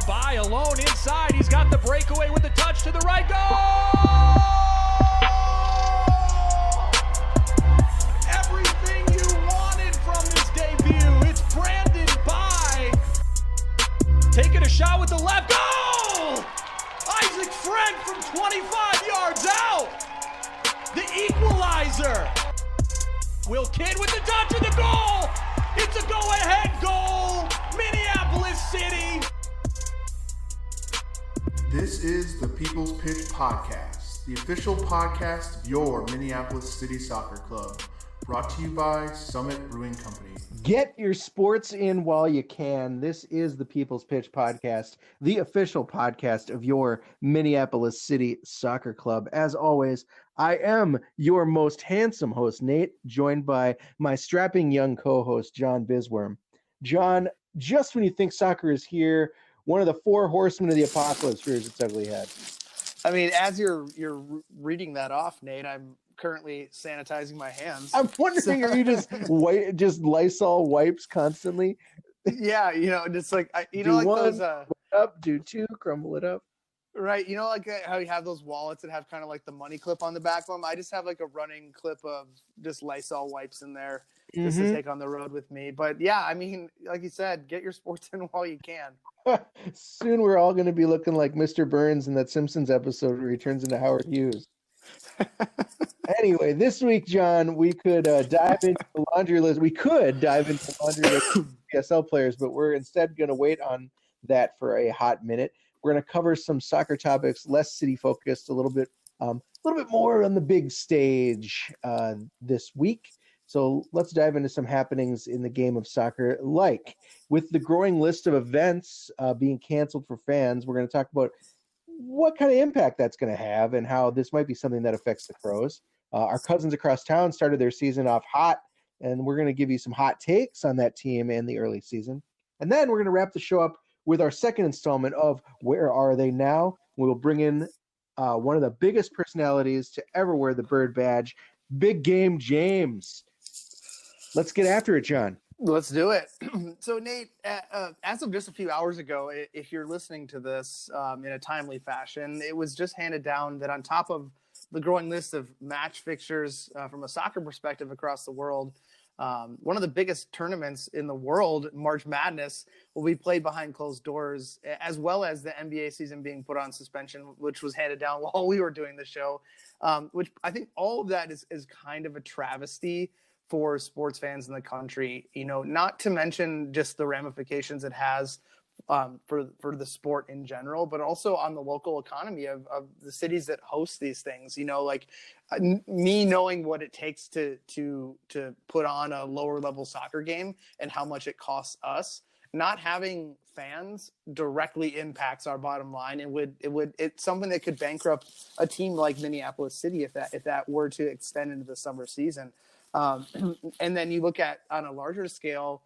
by alone inside. He's got the breakaway with the touch to the right. Goal! Everything you wanted from this debut. It's Brandon by taking a shot with the left. Goal! Isaac Friend from 25 yards out. The equalizer. Will Kidd with the touch of the goal. It's a go-ahead goal. Minneapolis City. This is the People's Pitch Podcast, the official podcast of your Minneapolis City Soccer Club, brought to you by Summit Brewing Company. Get your sports in while you can. This is the People's Pitch Podcast, the official podcast of your Minneapolis City Soccer Club. As always, I am your most handsome host, Nate, joined by my strapping young co-host, John Bisworm. John, just when you think soccer is here, one of the four horsemen of the apocalypse rears its ugly head. I mean, as you're reading that off, Nate, I'm currently sanitizing my hands. I'm wondering, are you just Lysol wipes constantly? Yeah, it's like do like one, those up, do two, crumble it up. Right, like how you have those wallets that have kind of like the money clip on the back of them. I just have like a running clip of just Lysol wipes in there just to take on the road with me. But yeah, I mean, like you said, get your sports in while you can. Soon we're all going to be looking like Mr. Burns in that Simpsons episode where he turns into Howard Hughes. Anyway, this week, John, we could dive into the laundry list. We could dive into the laundry list of PSL players, but we're instead going to wait on that for a hot minute. We're going to cover some soccer topics, less city focused, a little bit more on the big stage this week. So let's dive into some happenings in the game of soccer. Like with the growing list of events being canceled for fans, we're going to talk about what kind of impact that's going to have and how this might be something that affects the Crows. Our cousins across town started their season off hot, and we're going to give you some hot takes on that team and the early season. And then we're going to wrap the show up with our second installment of Where Are They Now? We'll bring in one of the biggest personalities to ever wear the bird badge, Big Game James. Let's get after it, John. Let's do it. So, Nate, as of just a few hours ago, if you're listening to this in a timely fashion, it was just handed down that on top of the growing list of match fixtures from a soccer perspective across the world, one of the biggest tournaments in the world, March Madness, will be played behind closed doors, as well as the NBA season being put on suspension, which was handed down while we were doing the show, which I think all of that is kind of a travesty for sports fans in the country, not to mention just the ramifications it has for the sport in general, but also on the local economy of the cities that host these things. Me knowing what it takes to put on a lower level soccer game and how much it costs us, not having fans directly impacts our bottom line. It's something that could bankrupt a team like Minneapolis City if that were to extend into the summer season. And then you look at on a larger scale,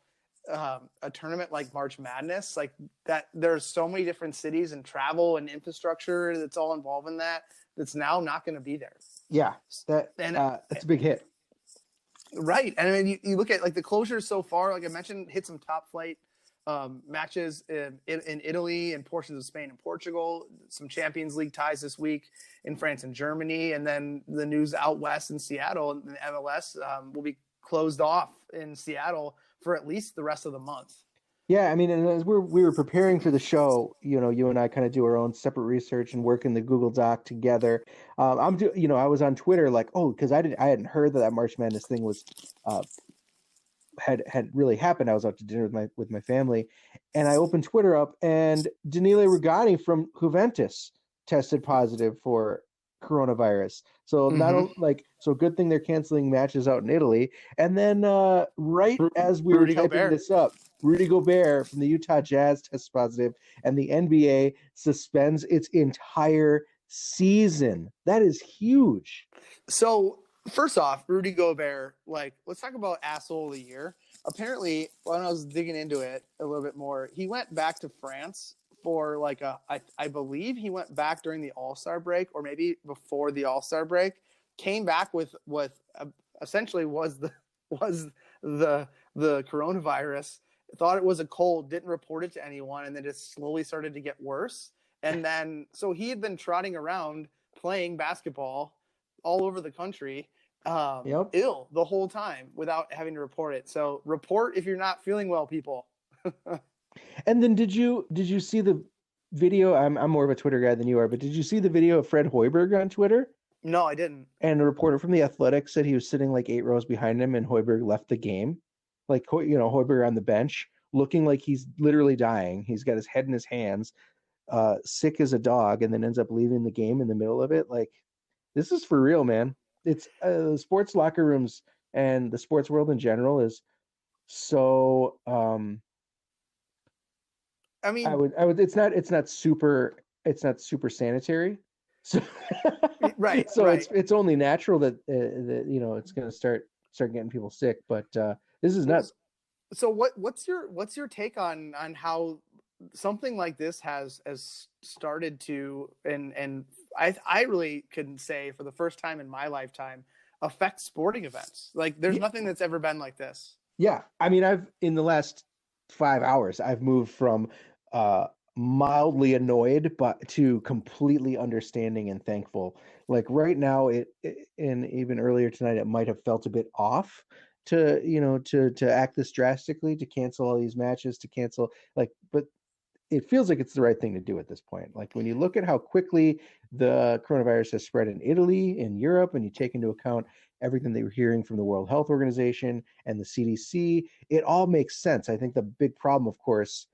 a tournament like March Madness, like that, there's so many different cities and travel and infrastructure that's all involved in that's now not going to be there. Yeah, that's a big hit. Right. And I mean, you look at like the closures so far, like I mentioned, hit some top flight matches in Italy and portions of Spain and Portugal, some Champions League ties this week in France and Germany. And then the news out west in Seattle and the MLS will be closed off in Seattle for at least the rest of the month. Yeah, I mean, and as we were preparing for the show, you and I kind of do our own separate research and work in the Google Doc together. I was on Twitter like, because I hadn't heard that March Madness thing was had really happened. I was out to dinner with my family, and I opened Twitter up, and Daniele Rugani from Juventus tested positive for coronavirus. So good thing they're canceling matches out in Italy. And then right as we were typing this up, Rudy Gobert from the Utah Jazz tests positive, and the NBA suspends its entire season. That is huge. So first off, Rudy Gobert, let's talk about asshole of the year. Apparently, when I was digging into it a little bit more, he went back to France for I believe he went back during the All-Star break or maybe before the All-Star break, came back with what essentially was the coronavirus, thought it was a cold, didn't report it to anyone, and then just slowly started to get worse. And then, so he had been trotting around playing basketball all over the country, Yep. ill the whole time without having to report it. So report if you're not feeling well, people. And then did you see the video? I'm more of a Twitter guy than you are, but did you see the video of Fred Hoiberg on Twitter? No, I didn't. And a reporter from the Athletic said he was sitting like 8 rows behind him, and Hoiberg left the game. Like, Hoiberg on the bench, looking like he's literally dying. He's got his head in his hands, sick as a dog, and then ends up leaving the game in the middle of it. Like, this is for real, man. It's sports locker rooms and the sports world in general is so. I mean, I would. It's not super sanitary. So right. So right. it's only natural that it's going to start getting people sick. But this is nuts. So what's your take on how something like this has started to and I really couldn't say for the first time in my lifetime affect sporting events. Like there's nothing that's ever been like this. Yeah, I mean, in the last 5 hours, I've moved from mildly annoyed but to completely understanding and thankful. Like right now, and even earlier tonight, it might have felt a bit off to act this drastically, to cancel all these matches, to cancel but it feels like it's the right thing to do at this point. Like when you look at how quickly the coronavirus has spread in Italy, in Europe, and you take into account everything they were hearing from the World Health Organization and the CDC, it all makes sense. I think the big problem, of course,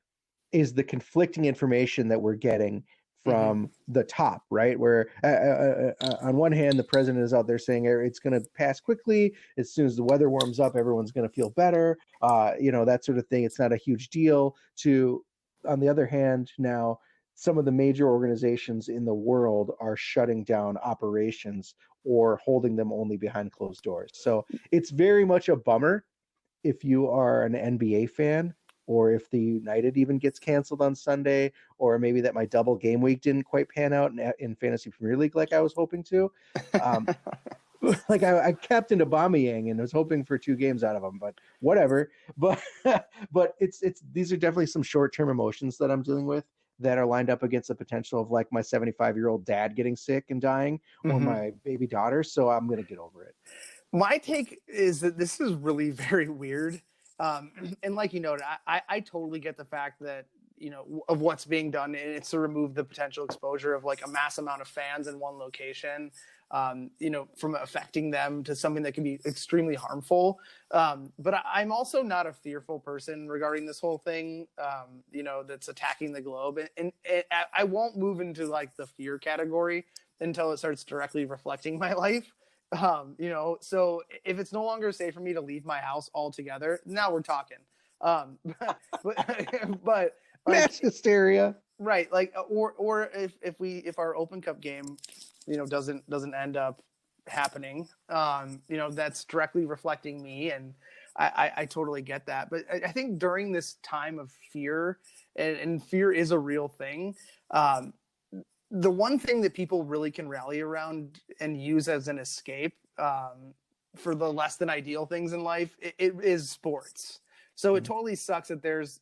is the conflicting information that we're getting from the top, right? Where on one hand, the president is out there saying it's going to pass quickly. As soon as the weather warms up, everyone's going to feel better. That sort of thing. It's not a huge deal. On the other hand, now some of the major organizations in the world are shutting down operations or holding them only behind closed doors. So it's very much a bummer if you are an NBA fan, or if the United even gets canceled on Sunday, or maybe that my double game week didn't quite pan out in Fantasy Premier League like I was hoping to. Like I captained Aubameyang and was hoping for 2 games out of him, but whatever. But it's these are definitely some short-term emotions that I'm dealing with that are lined up against the potential of like my 75-year-old dad getting sick and dying, or my baby daughter. So I'm going to get over it. My take is that this is really very weird. And like you noted, I totally get the fact that, of what's being done, and it's to remove the potential exposure of like a mass amount of fans in one location, from affecting them to something that can be extremely harmful. But I'm also not a fearful person regarding this whole thing, that's attacking the globe. And I won't move into like the fear category until it starts directly reflecting my life. So if it's no longer safe for me to leave my house altogether, now we're talking. But mass hysteria, right? Like, or if our Open Cup game, doesn't end up happening, that's directly reflecting me, and I totally get that. But I think during this time of fear, and fear is a real thing. The one thing that people really can rally around and use as an escape for the less than ideal things in life, it is sports. So it totally sucks that there's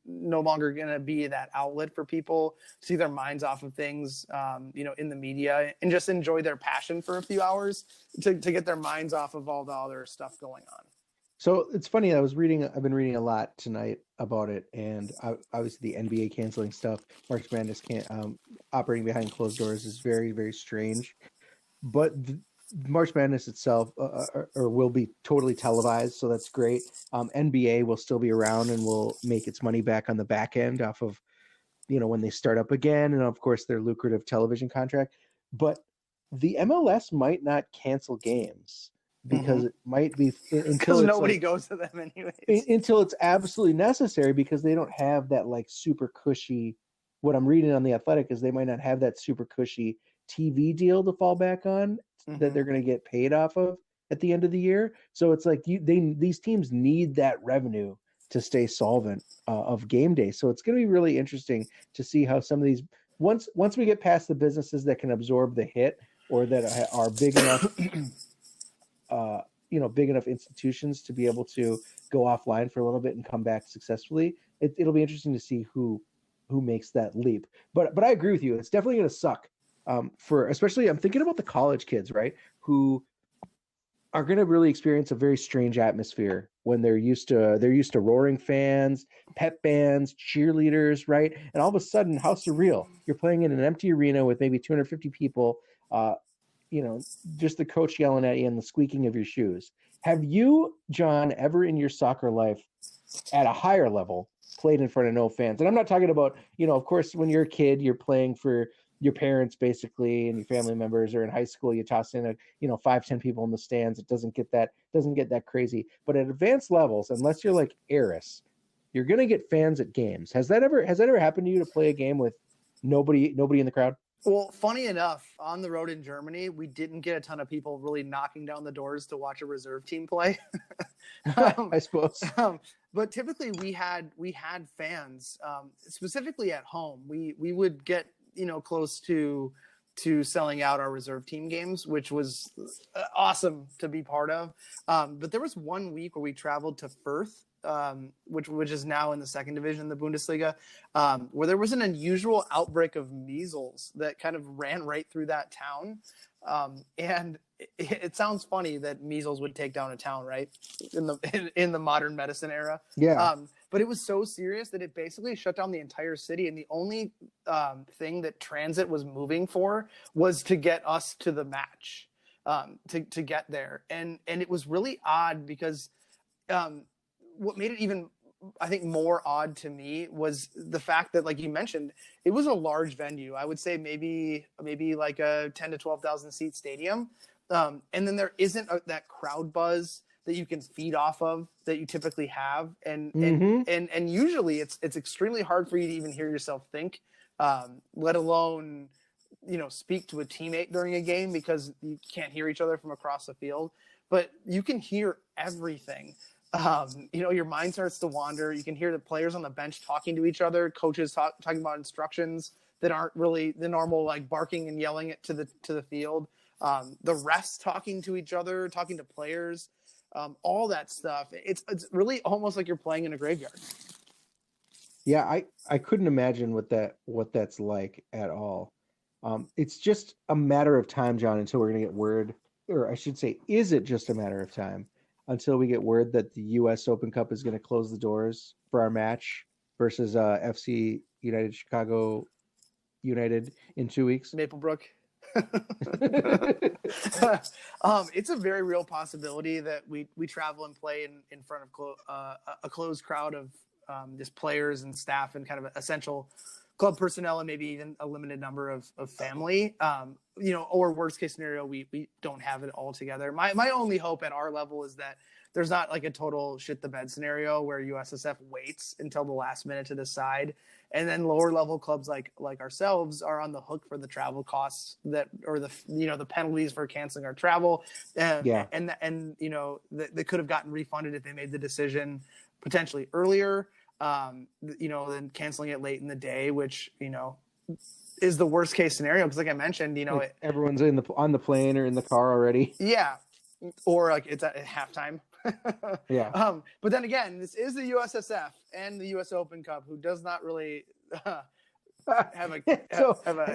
no longer going to be that outlet for people to see their minds off of things, in the media, and just enjoy their passion for a few hours to get their minds off of all the other stuff going on. So it's funny. I've been reading a lot tonight about it, and obviously the NBA canceling stuff, March Madness operating behind closed doors is very, very strange. But March Madness itself will be totally televised, so that's great. NBA will still be around and will make its money back on the back end off of, when they start up again, and of course their lucrative television contract. But the MLS might not cancel games, because it might be because nobody goes to them anyways, until it's absolutely necessary, because they don't have that like super cushy. What I'm reading on The Athletic is they might not have that super cushy TV deal to fall back on that they're going to get paid off of at the end of the year. So it's like these teams need that revenue to stay solvent of game day. So it's going to be really interesting to see how some of these, once we get past the businesses that can absorb the hit, or that are big enough big enough institutions to be able to go offline for a little bit and come back successfully. It'll be interesting to see who makes that leap. But I agree with you. It's definitely going to suck for, especially I'm thinking about the college kids, right? Who are going to really experience a very strange atmosphere when they're used to roaring fans, pep bands, cheerleaders, right? And all of a sudden, how surreal! You're playing in an empty arena with maybe 250 people. Just the coach yelling at you and the squeaking of your shoes. Have you, John, ever in your soccer life at a higher level played in front of no fans? And I'm not talking about, of course, when you're a kid, you're playing for your parents basically and your family members, or in high school, you toss in 5-10 people in the stands. It doesn't get that crazy. But at advanced levels, unless you're like Eris, you're going to get fans at games. Has that ever happened to you to play a game with nobody in the crowd? Well, funny enough, on the road in Germany, we didn't get a ton of people really knocking down the doors to watch a reserve team play. I suppose. But typically we had fans, specifically at home. We would get, close to selling out our reserve team games, which was awesome to be part of. But there was 1 week where we traveled to Fürth, which is now in the second division, the Bundesliga, where there was an unusual outbreak of measles that kind of ran right through that town. And it sounds funny that measles would take down a town, right? In the modern medicine era. Yeah. But it was so serious that it basically shut down the entire city. And the only thing that transit was moving for was to get us to the match, to get there. And it was really odd because what made it even, I think, more odd to me was the fact that, like you mentioned, it was a large venue. I would say maybe like a 10 to 12,000 seat stadium. And then there isn't that crowd buzz that you can feed off of that you typically have. And usually it's extremely hard for you to even hear yourself think, let alone, speak to a teammate during a game because you can't hear each other from across the field, but you can hear everything. Your mind starts to wander. You can hear the players on the bench talking to each other, coaches talking about instructions that aren't really the normal, like barking and yelling it to the field. The refs talking to each other, talking to players, all that stuff. It's really almost like you're playing in a graveyard. Yeah, I couldn't imagine what that's like at all. It's just a matter of time, John, until we're going to get word, or I should say, is it just a matter of time until we get word that the U.S. Open Cup is going to close the doors for our match versus FC United Chicago United in 2 weeks? Maplebrook. It's a very real possibility that we travel and play in front of a closed crowd of just players and staff and kind of essential club personnel, and maybe even a limited number of family, or worst case scenario, we don't have it all together. My only hope at our level is that there's not like a total shit the bed scenario where USSF waits until the last minute to decide. And then lower level clubs like ourselves are on the hook for the travel costs or the penalties for canceling our travel. They could have gotten refunded if they made the decision potentially earlier, than canceling it late in the day, which, is the worst case scenario. Cause like I mentioned, like everyone's on the plane or in the car already. Yeah. Or like it's at halftime. Yeah. But then again, this is the USSF and the US Open Cup, who does not really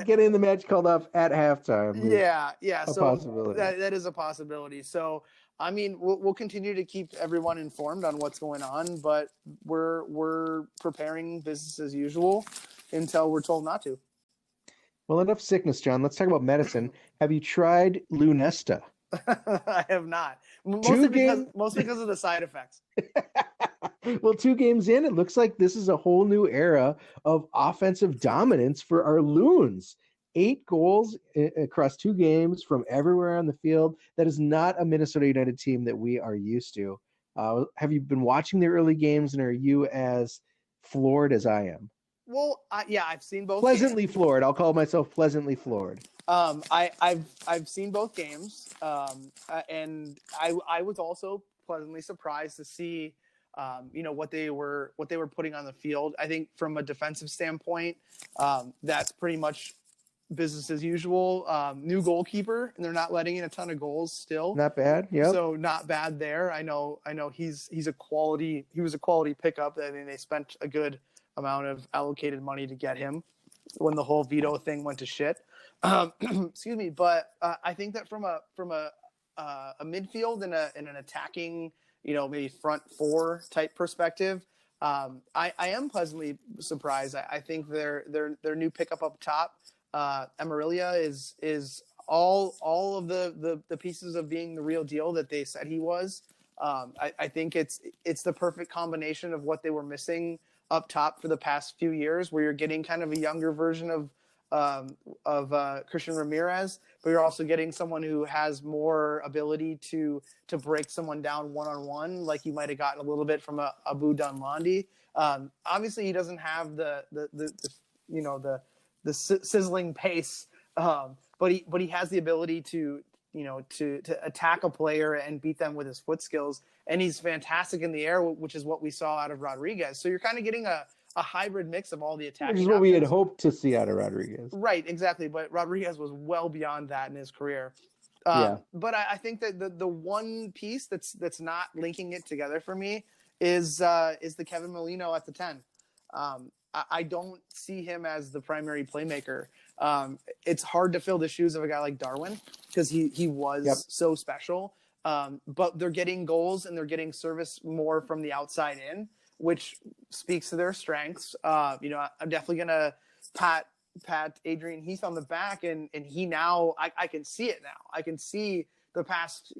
getting the match called off at halftime. Yeah. A possibility. That is a possibility. So, I mean, we'll continue to keep everyone informed on what's going on, but we're preparing business as usual until we're told not to. Well, enough sickness, John. Let's talk about medicine. Have you tried Lunesta? I have not. Mostly because of the side effects. Well, 2 games in, it looks like this is a whole new era of offensive dominance for our Loons. 8 goals across 2 games from everywhere on the field. That is not a Minnesota United team that we are used to. Have you been watching the early games, and are you as floored as I am? Well, I've seen both. Pleasantly floored. I'll call myself pleasantly floored. I've seen both games, and I was also pleasantly surprised to see, what they were putting on the field. I think from a defensive standpoint, that's pretty much business as usual. New goalkeeper, and they're not letting in a ton of goals still. Not bad. Yep. So not bad there. I know he was a quality pickup. I mean, they spent a good amount of allocated money to get him when the whole veto thing went to shit. Excuse me, but I think that from a midfield and an attacking, maybe front four type perspective, I am pleasantly surprised. I think their new pickup up top, Amarilla, is all of the pieces of being the real deal that they said he was. I think it's the perfect combination of what they were missing up top for the past few years, where you're getting kind of a younger version of Christian Ramirez, but you're also getting someone who has more ability to break someone down one-on-one, like you might have gotten a little bit from Abu Danlandi. Obviously, he doesn't have the sizzling pace, but he has the ability to attack a player and beat them with his foot skills, and he's fantastic in the air, which is what we saw out of Rodriguez. So you're kind of getting a hybrid mix of all the attacking. Which is what we had hoped to see out of Rodriguez. Right, exactly. But Rodriguez was well beyond that in his career. But I think that the one piece that's not linking it together for me is the Kevin Molino at the 10. I don't see him as the primary playmaker. It's hard to fill the shoes of a guy like Darwin because he was so special. But they're getting goals and they're getting service more from the outside in, which speaks to their strengths. I'm definitely going to pat Adrian Heath on the back, and he now, I can see it now. I can see the past,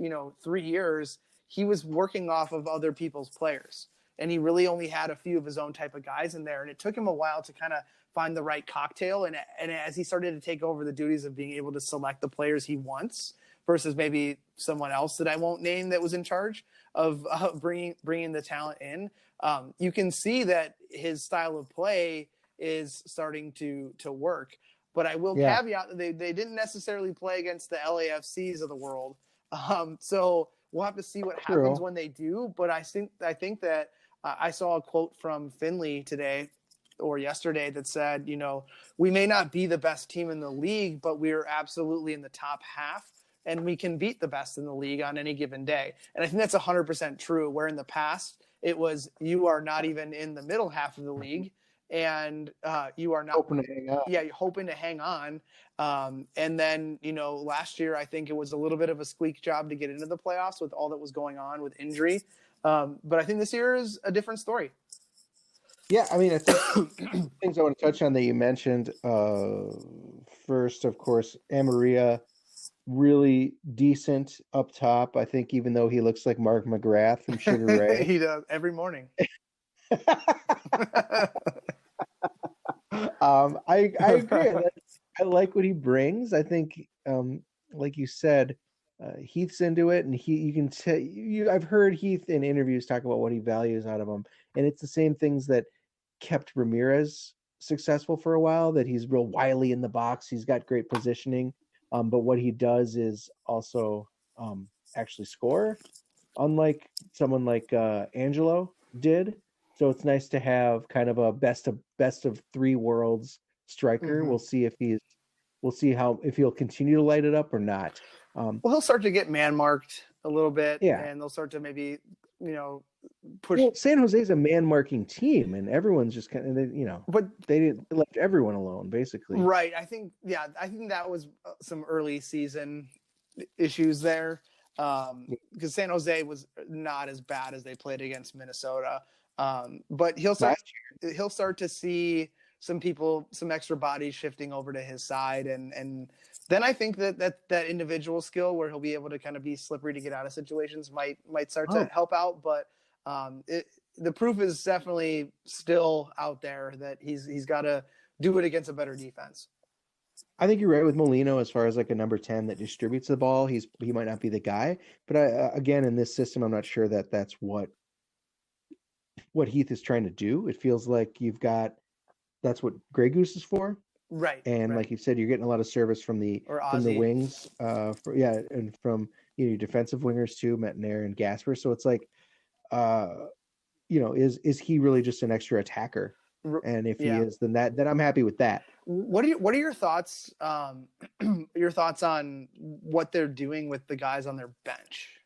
3 years, he was working off of other people's players, and he really only had a few of his own type of guys in there. And it took him a while to kind of find the right cocktail. And as he started to take over the duties of being able to select the players he wants versus maybe someone else that I won't name that was in charge of bringing the talent in, you can see that his style of play is starting to work. But I will caveat that they didn't necessarily play against the LAFCs of the world. So we'll have to see what happens when they do. But I think that I saw a quote from Finley today or yesterday that said, we may not be the best team in the league, but we are absolutely in the top half, and we can beat the best in the league on any given day. And I think that's 100% true, where in the past it was you are not even in the middle half of the league, and you are not hoping to hang on. Yeah, you're hoping to hang on. And then, last year I think it was a little bit of a squeak job to get into the playoffs with all that was going on with injury. But I think this year is a different story. Yeah, I mean, I think things I want to touch on that you mentioned. First, of course, Amarilla, really decent up top. I think even though he looks like Mark McGrath from Sugar Ray. He does every morning. I agree. I like what he brings. I think, like you said, Heath's into it, and you can tell. I've heard Heath in interviews talk about what he values out of him, and it's the same things that kept Ramirez successful for a while. That he's real wily in the box. He's got great positioning, but what he does is also actually score, unlike someone like Angelo did. So it's nice to have kind of a best of three worlds striker. Mm-hmm. We'll see if he'll continue to light it up or not. Well, he'll start to get man marked a little bit, and they'll start to maybe push. Well, San Jose's a man marking team, and everyone's just kind of but they left everyone alone basically. Right. I think that was some early season issues there, because San Jose was not as bad as they played against Minnesota. But he'll start to see some extra bodies shifting over to his side, and then I think that individual skill where he'll be able to kind of be slippery to get out of situations might start to help out. But the proof is definitely still out there that he's got to do it against a better defense. I think you're right with Molino as far as like a number 10 that distributes the ball. He might not be the guy, but again, in this system, I'm not sure that that's what Heath is trying to do. It feels like that's what Grey Goose is for. Right. And like you said, you're getting a lot of service from the wings, and from your defensive wingers too, Neher and Gasper. So it's like, is he really just an extra attacker And if he Yeah. is, then I'm happy with that. What are your thoughts? Your thoughts on what they're doing with the guys on their bench?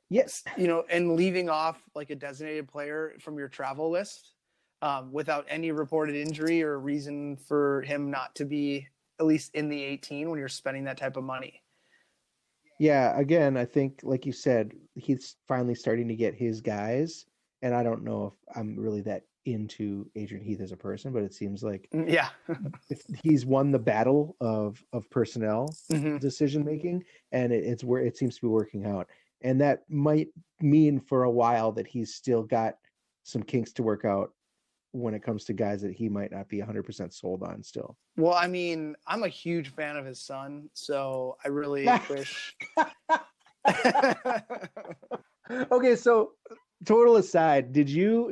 Yes. And leaving off like a designated player from your travel list without any reported injury or reason for him not to be at least in the 18 when you're spending that type of money. Yeah, again, I think like you said, he's finally starting to get his guys, and I don't know if I'm really that into Adrian Heath as a person, but it seems like Yeah. he's won the battle of personnel Mm-hmm. decision making, and it's where it seems to be working out. And that might mean for a while that he's still got some kinks to work out when it comes to guys that he might not be 100% sold on still. Well, I mean, I'm a huge fan of his son, so I really wish. Okay, so total aside,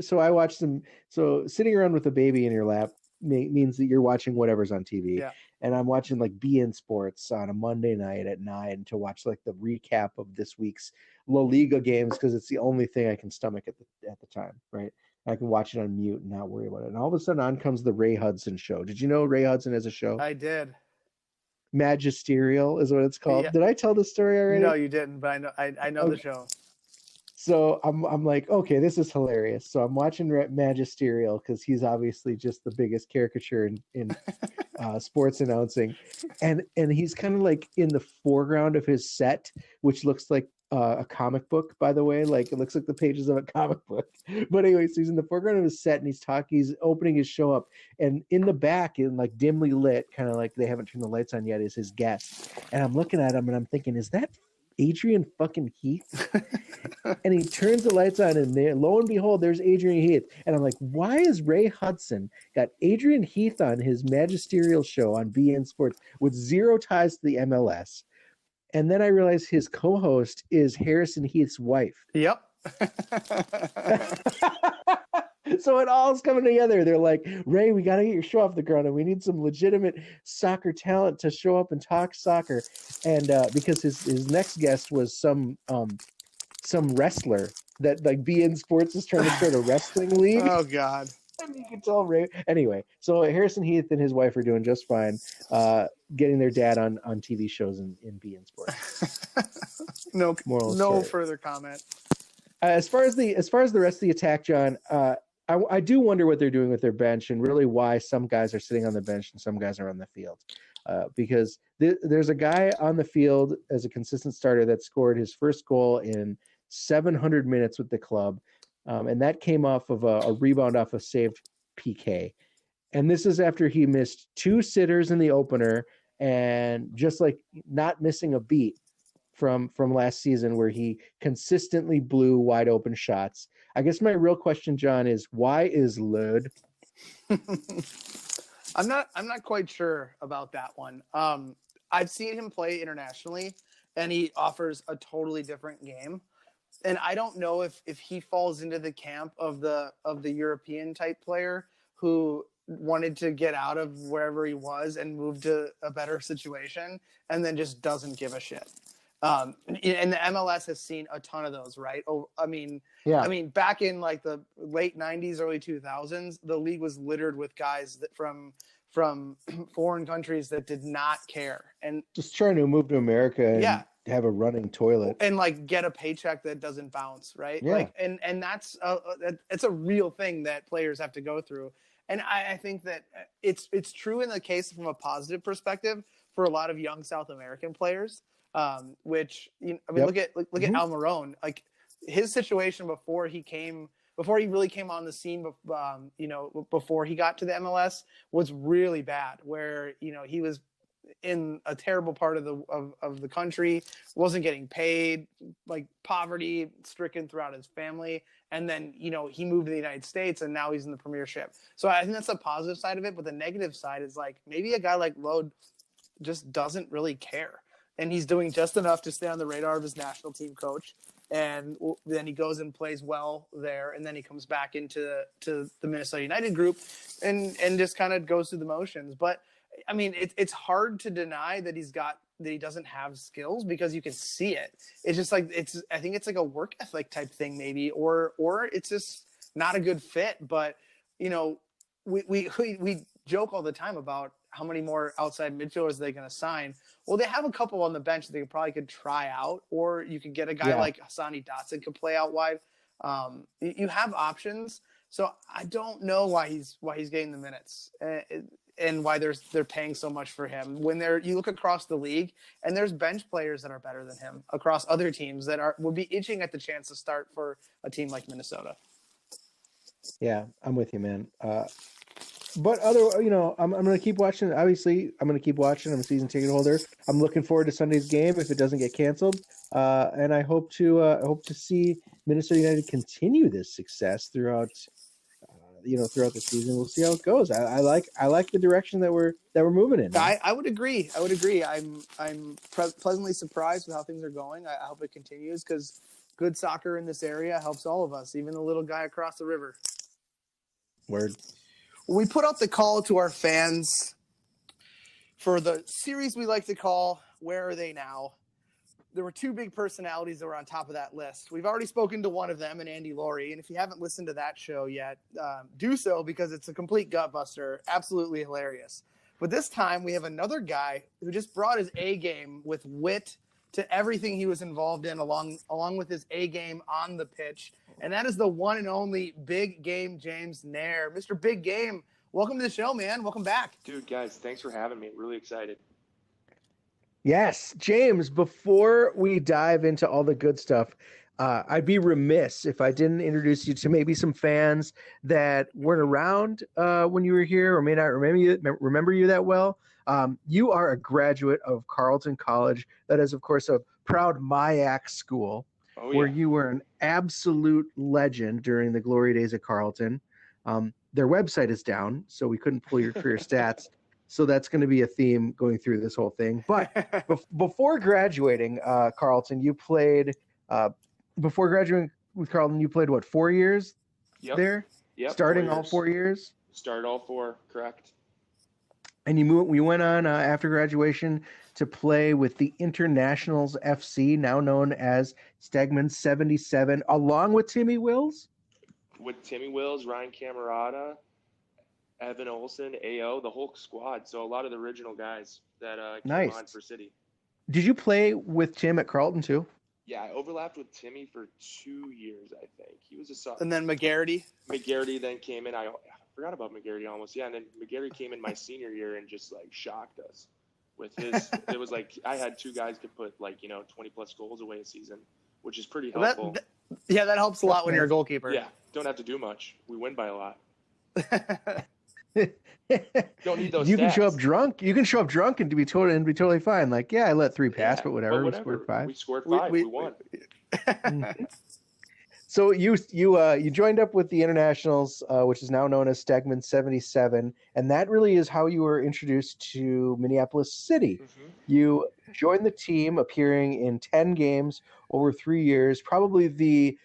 so I watched some, so sitting around with a baby in your lap means that you're watching whatever's on TV. Yeah. And I'm watching like BN Sports on a Monday night at 9 to watch like the recap of this week's La Liga games because it's the only thing I can stomach at the time, right? I can watch it on mute and not worry about it. And all of a sudden on comes the Ray Hudson show. Did you know Ray Hudson has a show? I did. Magisterial is what it's called. Yeah. Did I tell the story already? No, you didn't, but I know the show. So I'm like, okay, this is hilarious. So I'm watching Magisterial because he's obviously just the biggest caricature in sports announcing, and he's kind of like in the foreground of his set, which looks like a comic book, by the way. Like it looks like the pages of a comic book. But anyway, so he's in the foreground of his set and he's opening his show up, and in the back, in like dimly lit, kind of like they haven't turned the lights on yet, is his guest. And I'm looking at him and I'm thinking, is that Adrian fucking Heath? And he turns the lights on, and there, lo and behold, there's Adrian Heath. And I'm like, why is Ray Hudson got Adrian Heath on his magisterial show on BN Sports with zero ties to the MLS? And then I realized his co-host is Harrison Heath's wife. Yep. So it all's coming together. They're like, Ray, we got to get your show off the ground, and we need some legitimate soccer talent to show up and talk soccer. And because his next guest was some wrestler that like BN Sports is trying to start a wrestling league. Oh God. And you can tell Ray. Anyway, so Harrison Heath and his wife are doing just fine, getting their dad on TV shows in BN Sports. No further comment. As far as the rest of the attack, John, I do wonder what they're doing with their bench and really why some guys are sitting on the bench and some guys are on the field. Because there's a guy on the field as a consistent starter that scored his first goal in 700 minutes with the club. And that came off of a rebound off a saved PK. And this is after he missed 2 sitters in the opener and just like not missing a beat from last season where he consistently blew wide open shots. I guess my real question, John, is why is Lod? I'm not quite sure about that one. I've seen him play internationally, and he offers a totally different game. And I don't know if he falls into the camp of the European type player who wanted to get out of wherever he was and move to a better situation, and then just doesn't give a shit. And the MLS has seen a ton of those, right? I mean, back in like the late 90s, early 2000s, the league was littered with guys that from foreign countries that did not care and just trying to move to America and have a running toilet and like get a paycheck that doesn't bounce, right? Yeah. Like, and that's it's a real thing that players have to go through. And I think that it's true in the case from a positive perspective for a lot of young South American players. Which look at Mm-hmm. Almiron, like his situation before he really came on the scene, before he got to the MLS was really bad, where he was in a terrible part of the country, wasn't getting paid, like poverty stricken throughout his family, and then he moved to the United States and now he's in the Premiership. So I think that's the positive side of it, but the negative side is like maybe a guy like Lod just doesn't really care. And he's doing just enough to stay on the radar of his national team coach. And then he goes and plays well there. And then he comes back into the Minnesota United group and just kind of goes through the motions. But I mean, it's hard to deny that he doesn't have skills because you can see it. It's just like, I think it's like a work ethic type thing maybe, or it's just not a good fit. But we joke all the time about how many more outside midfielders they're going to sign. Well, they have a couple on the bench that they probably could try out, or you could get a guy like Hassani Dotson could play out wide. You have options, so I don't know why he's getting the minutes and why they're paying so much for him. When you look across the league, and there's bench players that are better than him across other teams that would be itching at the chance to start for a team like Minnesota. Yeah, I'm with you, man. But I'm going to keep watching. Obviously, I'm going to keep watching. I'm a season ticket holder. I'm looking forward to Sunday's game if it doesn't get canceled. And I hope to see Minnesota United continue this success throughout the season. We'll see how it goes. I like the direction that we're moving in. I would agree. I'm pleasantly surprised with how things are going. I hope it continues because good soccer in this area helps all of us, even the little guy across the river. Word. We put out the call to our fans for the series we like to call Where Are They Now? There were two big personalities that were on top of that list. We've already spoken to one of them, and Andy Laurie. And if you haven't listened to that show yet, do so because it's a complete gutbuster. Absolutely hilarious. But this time we have another guy who just brought his A game with wit to everything he was involved in along with his A game on the pitch. And that is the one and only Big Game James Neher. Mr. Big Game, welcome to the show, man. Welcome back. Dude, guys, thanks for having me. Really excited. Yes, James, before we dive into all the good stuff, I'd be remiss if I didn't introduce you to maybe some fans that weren't around when you were here or may not remember you that well. You are a graduate of Carleton College. That is, of course, a proud MIAC school. Oh, yeah. Where you were an absolute legend during the glory days at Carleton. Their website is down, so we couldn't pull your career stats. So that's going to be a theme going through this whole thing. But before graduating Carleton, you played before graduating with Carleton, you played what, 4 years there? Yep. Starting all 4 years? Started all 4, correct. And we went on after graduation to play with the Internationals FC, now known as Stegman 77, along with Timmy Wills? With Timmy Wills, Ryan Camerata, Evan Olson, AO, the whole squad. So a lot of the original guys that came on for City. Did you play with Tim at Carleton too? Yeah, I overlapped with Timmy for 2 years, I think. He was a sophomore. And then McGarity? McGarity then came in. I forgot about McGarity almost. Yeah, and then McGarity came in my senior year and just, shocked us. With his, it was like I had 2 guys could put 20-plus goals away a season, which is pretty helpful. That helps a lot when you're a goalkeeper. Yeah, don't have to do much. We win by a lot. Don't need those. You stats. can show up drunk. You can show up drunk and be totally fine. I let 3 pass, but whatever. We scored 5. We scored 5. We won. So you joined up with the Internationals, which is now known as Stegman 77, and that really is how you were introduced to Minneapolis City. Mm-hmm. You joined the team, appearing in 10 games over 3 years. Probably the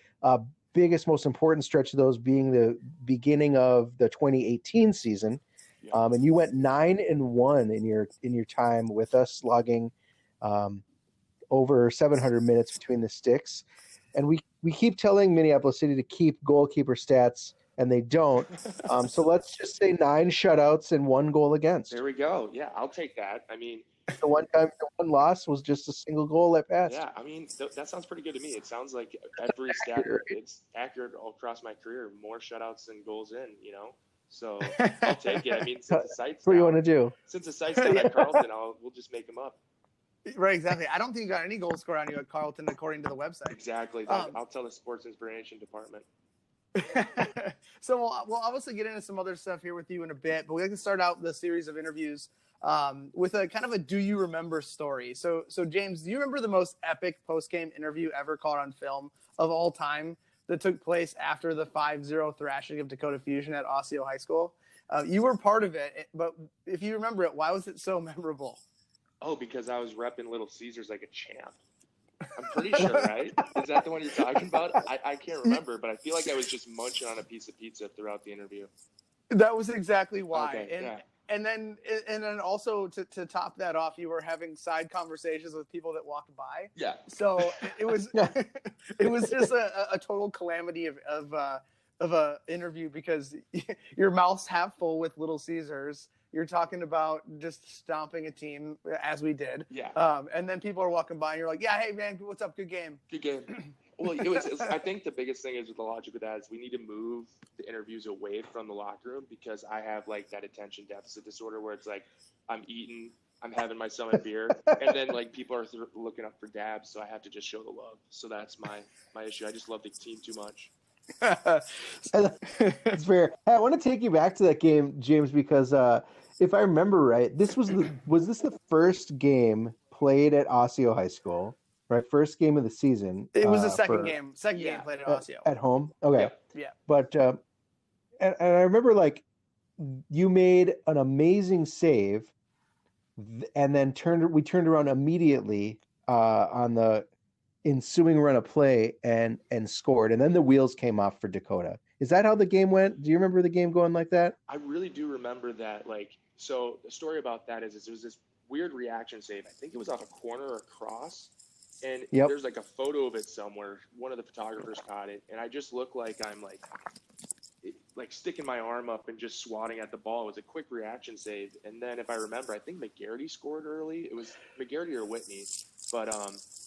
biggest, most important stretch of those being the beginning of the 2018 season. Yeah. And you went 9-1 in your time with us, logging over 700 minutes between the sticks. And we keep telling Minneapolis City to keep goalkeeper stats, and they don't. So let's just say 9 shutouts and 1 goal against. There we go. Yeah, I'll take that. I mean, the one loss was just a single goal that passed. Yeah, I mean, that sounds pretty good to me. It sounds like every stat, it's accurate all across my career. More shutouts than goals in, So I'll take it. I mean, since the site's what down, do you want to do? Since the site's down at Carleton, we'll just make them up. Right, exactly. I don't think you got any goal score on you at Carleton, according to the website. Exactly. I'll tell the sports information department. So we'll obviously get into some other stuff here with you in a bit, but we like to start out the series of interviews with a kind of a do you remember story. So James, do you remember the most epic post-game interview ever caught on film of all time that took place after the 5-0 thrashing of Dakota Fusion at Osseo High School? You were part of it, but if you remember it, why was it so memorable? Oh, because I was repping Little Caesars like a champ. I'm pretty sure, right? Is that the one you're talking about? I can't remember, but I feel like I was just munching on a piece of pizza throughout the interview. That was exactly why. Okay, and then also to top that off, you were having side conversations with people that walked by. Yeah. So it was it was just a total calamity of of a interview because your mouth's half full with Little Caesars. You're talking about just stomping a team as we did. Yeah. And then people are walking by and you're like, yeah, hey man, what's up? Good game. Good game. Well, it was I think the biggest thing is with the logic with that is we need to move the interviews away from the locker room because I have like that attention deficit disorder where it's like I'm eating, I'm having my Summit beer, and then like people are looking up for dabs, so I have to just show the love. So that's my issue. I just love the team too much. That's fair. Hey, I want to take you back to that game, James, because if I remember right, this was this the first game played at Osseo High School, right? First game of the season. It was the second game played at Osseo. At home. Okay. Yeah. But and I remember like you made an amazing save, and then we turned around immediately on the ensuing run of play and scored, and then the wheels came off for Dakota. Is that how the game went? Do you remember the game going like that? I really do remember that. Like, so the story about that is it was this weird reaction save. I think it was off a corner or cross, and there's like a photo of it somewhere. One of the photographers caught it, and I just look like I'm like sticking my arm up and just swatting at the ball. It was a quick reaction save, and then if I remember, I think McGarity scored early. It was McGarity or Whitney, but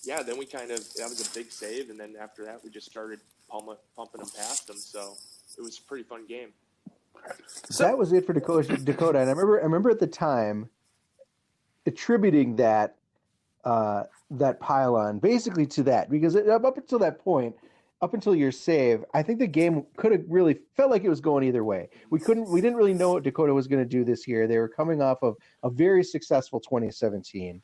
yeah, then we that was a big save, and then after that we just started pumping them past them. So it was a pretty fun game. So that was it for Dakota, and I remember at the time attributing that pylon basically to that because up until that point. Up until your save, I think the game could have really felt like it was going either way. We didn't really know what Dakota was going to do this year. They were coming off of a very successful 2017,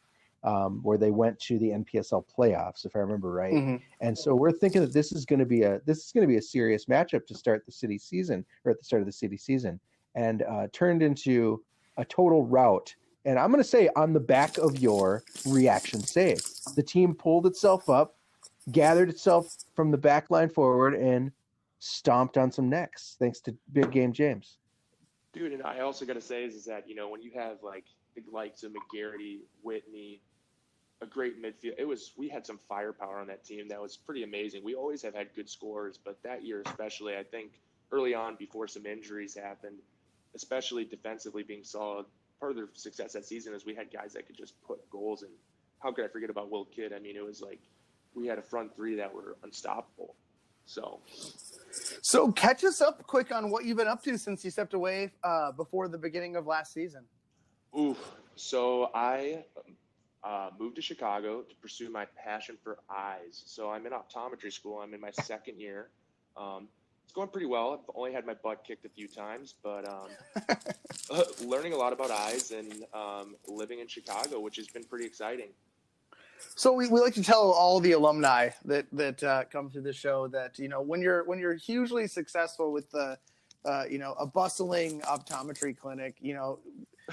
where they went to the NPSL playoffs, if I remember right. Mm-hmm. And so we're thinking that this is going to be a serious matchup to start the city season, or at the start of the city season, and turned into a total rout. And I'm going to say on the back of your reaction save, the team pulled itself up, gathered itself from the back line forward, and stomped on some necks thanks to Big Game James. Dude, and I also got to say is that, when you have like the likes of McGarity, Whitney, a great midfield, we had some firepower on that team that was pretty amazing. We always have had good scorers, but that year especially, I think early on before some injuries happened, especially defensively being solid, part of the success that season is we had guys that could just put goals in. How could I forget about Will Kidd? I mean, it was like we had a front three that were unstoppable. So catch us up quick on what you've been up to since you stepped away before the beginning of last season. So I moved to Chicago to pursue my passion for eyes. So I'm in optometry school. I'm in my second year. It's going pretty well. I've only had my butt kicked a few times, but learning a lot about eyes and living in Chicago, which has been pretty exciting. So we like to tell all the alumni that come through the show that when you're hugely successful with the a bustling optometry clinic,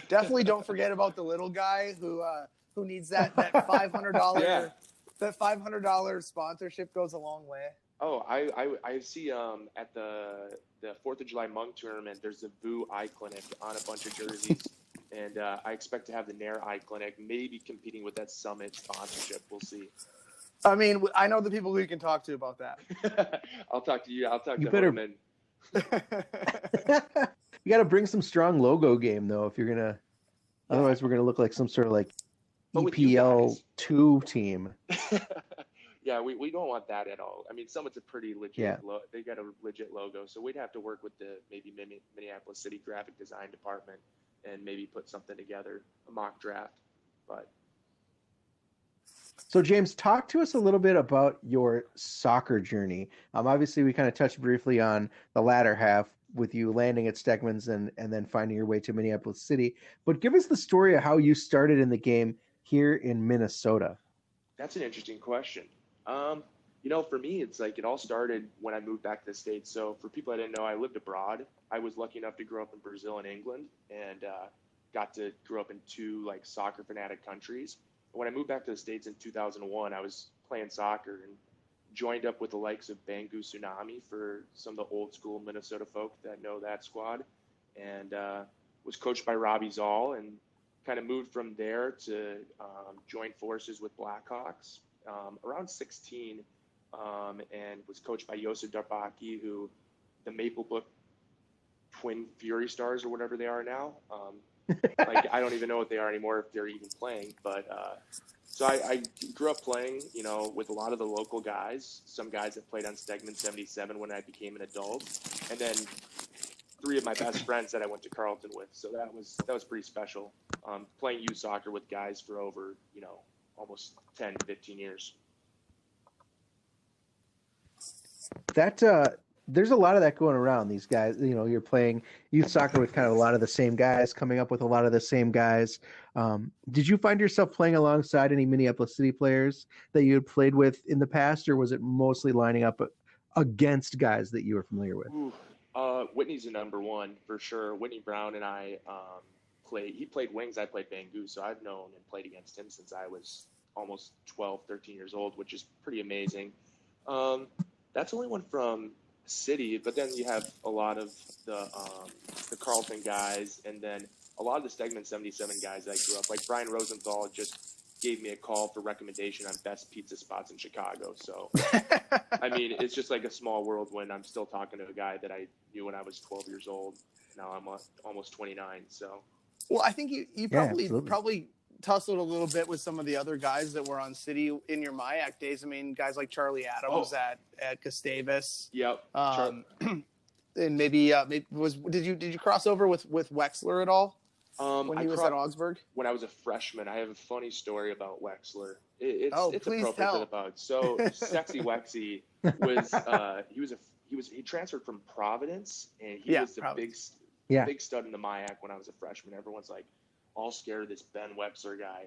definitely don't forget about the little guy who needs that $500 that $500 sponsorship goes a long way. Oh, I see at the 4th of July Mung tournament, there's a VU Eye Clinic on a bunch of jerseys. And I expect to have the Neher Eye Clinic maybe competing with that Summit sponsorship. We'll see. I mean, I know the people who you can talk to about that. I'll talk to you. I'll talk to Herman. You got to bring some strong logo game, though, if you're going to. Otherwise, we're going to look like some sort of like EPL 2 team. Yeah, we don't want that at all. I mean, Summit's a pretty legit they got a legit logo. So we'd have to work with the maybe Minneapolis City graphic design department and maybe put something together, a mock draft. But so, James, talk to us a little bit about your soccer journey. Obviously, we kind of touched briefly on the latter half with you landing at Stegman's and then finding your way to Minneapolis City. But give us the story of how you started in the game here in Minnesota. That's an interesting question. For me, it's like it all started when I moved back to the States. So for people I didn't know, I lived abroad. I was lucky enough to grow up in Brazil and England, and got to grow up in two like soccer fanatic countries. When I moved back to the States in 2001, I was playing soccer and joined up with the likes of Bangu Tsunami for some of the old school Minnesota folk that know that squad, and was coached by Robbie Zoll, and kind of moved from there to join forces with Blackhawks around 16, and was coached by Josip Darbaki, who the Maple Brook Twin Fury Stars or whatever they are now. Like, I don't even know what they are anymore, if they're even playing. But so I grew up playing, you know, with a lot of the local guys, some guys that played on Stegman 77 when I became an adult, and then 3 of my best friends that I went to Carleton with. So that was pretty special. Playing youth soccer with guys for over, you know, almost 10, 15 years. That there's a lot of that going around. These guys, you know, you're playing youth soccer with kind of a lot of the same guys, coming up with a lot of the same guys. Did you find yourself playing alongside any Minneapolis City players that you had played with in the past, or was it mostly lining up against guys that you were familiar with? Ooh, Whitney's the number one for sure. Whitney Brown and I played. He played wings. I played Bangu, so I've known and played against him since I was almost 12, 13 years old, which is pretty amazing. That's only one from City, but then you have a lot of the Carleton guys, and then a lot of the Stegman 77 guys that I grew up. Like Brian Rosenthal just gave me a call for recommendation on best pizza spots in Chicago. So, I mean, it's just like a small world when I'm still talking to a guy that I knew when I was 12 years old. Now I'm almost 29. So, Well, I think you Yeah, probably tussled a little bit with some of the other guys that were on City in your MIAC days. I mean, guys like Charlie Adams at Gustavus. yep. And maybe did you cross over with Wexler at all when he was at Augsburg? When I was a freshman, I have a funny story about Wexler. It's please appropriate tell. to the bug. So Sexy Wexy was he transferred from Providence, and he was the big stud in the MIAC when I was a freshman. Everyone's like all scared of this Ben Wexler guy.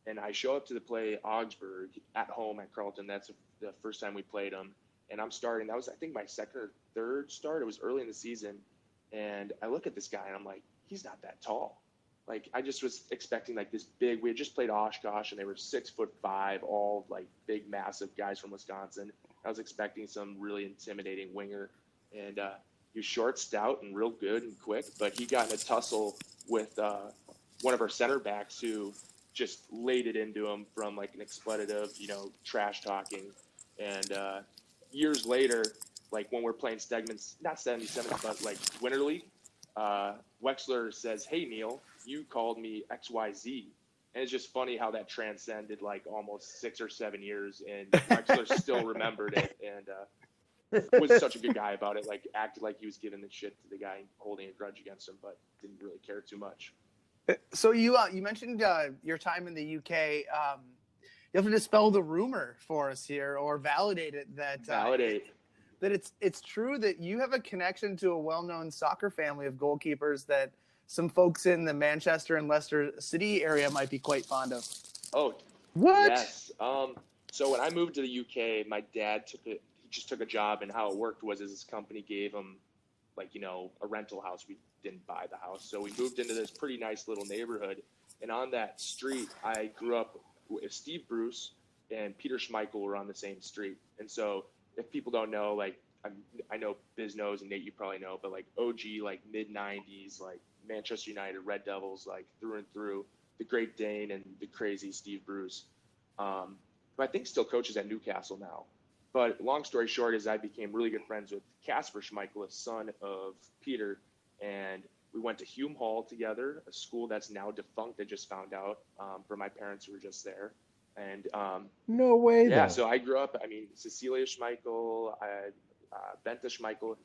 And I show up to the play Augsburg at home at Carleton. That's the first time we played him. And I'm starting. That was, I think, my second or third start. It was early in the season. And I look at this guy, and I'm like, he's not that tall. Like, I just was expecting, like, this big – we had just played Oshkosh, and they were 6'5", all, like, big, massive guys from Wisconsin. I was expecting some really intimidating winger. And he was short, stout, and real good and quick. But he got in a tussle with one of our center backs who just laid it into him from, like, an expletive, you know, trash talking. And years later, like when we're playing Stegman's, not 77, but like Winter League, Wexler says, "Hey, Neil, you called me XYZ." And it's just funny how that transcended like almost 6 or 7 years, and Wexler still remembered it and was such a good guy about it, like acted like he was giving the shit to the guy holding a grudge against him, but didn't really care too much. So you mentioned your time in the UK. You have to dispel the rumor for us here, or validate it that it's true that you have a connection to a well-known soccer family of goalkeepers that some folks in the Manchester and Leicester City area might be quite fond of. Oh, what? Yes. So when I moved to the UK, my dad he just took a job, and how it worked was his company gave him, like, you know, a rental house. We didn't buy the house, so we moved into this pretty nice little neighborhood. And on that street, I grew up with Steve Bruce and Peter Schmeichel were on the same street. And so if people don't know, like, I know Biz knows, and Nate, you probably know, but like OG, like mid-90s, like Manchester United, Red Devils, like through and through, the Great Dane and the crazy Steve Bruce, who I think still coaches at Newcastle now. But long story short is I became really good friends with Casper Schmeichel, a son of Peter, and we went to Hume Hall together, a school that's now defunct. I just found out for my parents who were just there. And No way. yeah, though. so I grew up, I mean, Cecilia Schmeichel, Benta Schmeichel.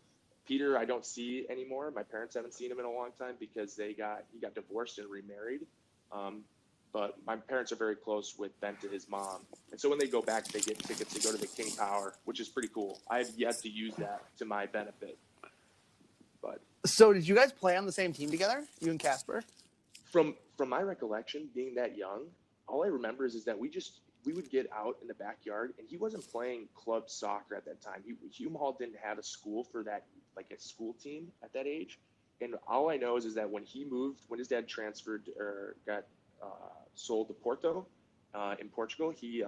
Peter, I don't see anymore. My parents haven't seen him in a long time because he got divorced and remarried. But my parents are very close with Benta, his mom. And so when they go back, they get tickets to go to the King Power, which is pretty cool. I have yet to use that to my benefit. But So did you guys play on the same team together, you and Casper? from my recollection, being that young, all I remember is that we would get out in the backyard, and he wasn't playing club soccer at that time. Hume Hall didn't have a school for that, like a school team at that age. And all I know is that when he moved, when his dad transferred or got sold to Porto in Portugal, he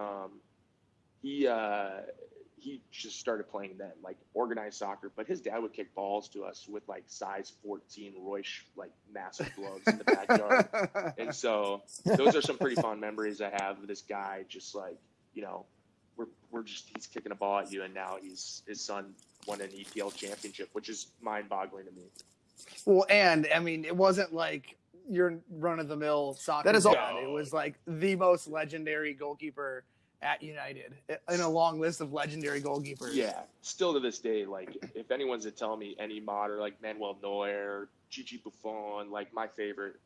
just started playing then, like organized soccer. But his dad would kick balls to us with like size 14 Reusch, like massive gloves in the backyard. And so those are some pretty fond memories I have of this guy, just like, you know, he's kicking a ball at you, and now his son won an EPL championship, which is mind-boggling to me. Well, and I mean, it wasn't like your run-of-the-mill soccer That is dad. It was like the most legendary goalkeeper at United in a long list of legendary goalkeepers. Yeah, still to this day, like if anyone's to tell me any modern, like Manuel Neuer, Gigi Buffon, like my favorite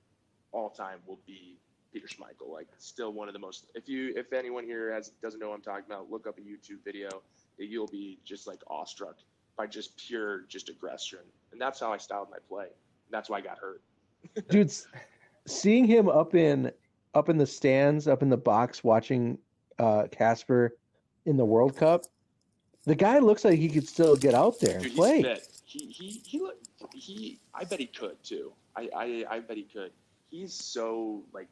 all time will be Peter Schmeichel. Like still one of the most. If anyone here doesn't know what I'm talking about, look up a YouTube video. You'll be just like awestruck by just pure aggression, and that's how I styled my play. And that's why I got hurt. Dude, seeing him up in the stands, up in the box, watching Casper in the World Cup, the guy looks like he could still get out there and play. He's fit. I bet he could too. I bet he could. He's so like.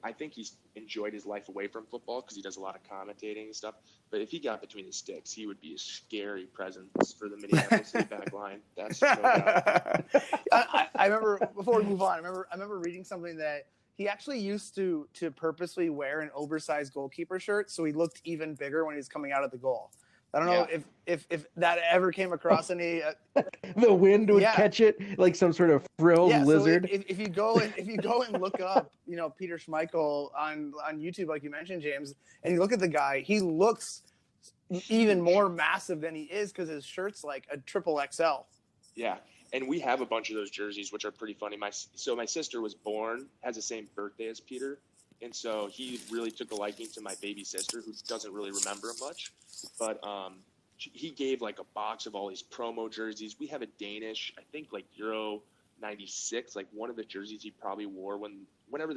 I think he's enjoyed his life away from football because he does a lot of commentating and stuff. But if he got between the sticks, he would be a scary presence for the Minneapolis City back line. That's no doubt. I remember, before we move on, I remember reading something that he actually used to purposely wear an oversized goalkeeper shirt so he looked even bigger when he was coming out of the goal. I don't know if that ever came across any. The wind would catch it like some sort of frilled lizard. So if you go and look up, Peter Schmeichel on YouTube, like you mentioned, James, and you look at the guy, he looks even more massive than he is because his shirt's like a triple XL. Yeah, and we have a bunch of those jerseys, which are pretty funny. My sister has the same birthday as Peter. And so he really took a liking to my baby sister, who doesn't really remember him much. But he gave like a box of all these promo jerseys. We have a Danish, I think like Euro 96, like one of the jerseys he probably wore whenever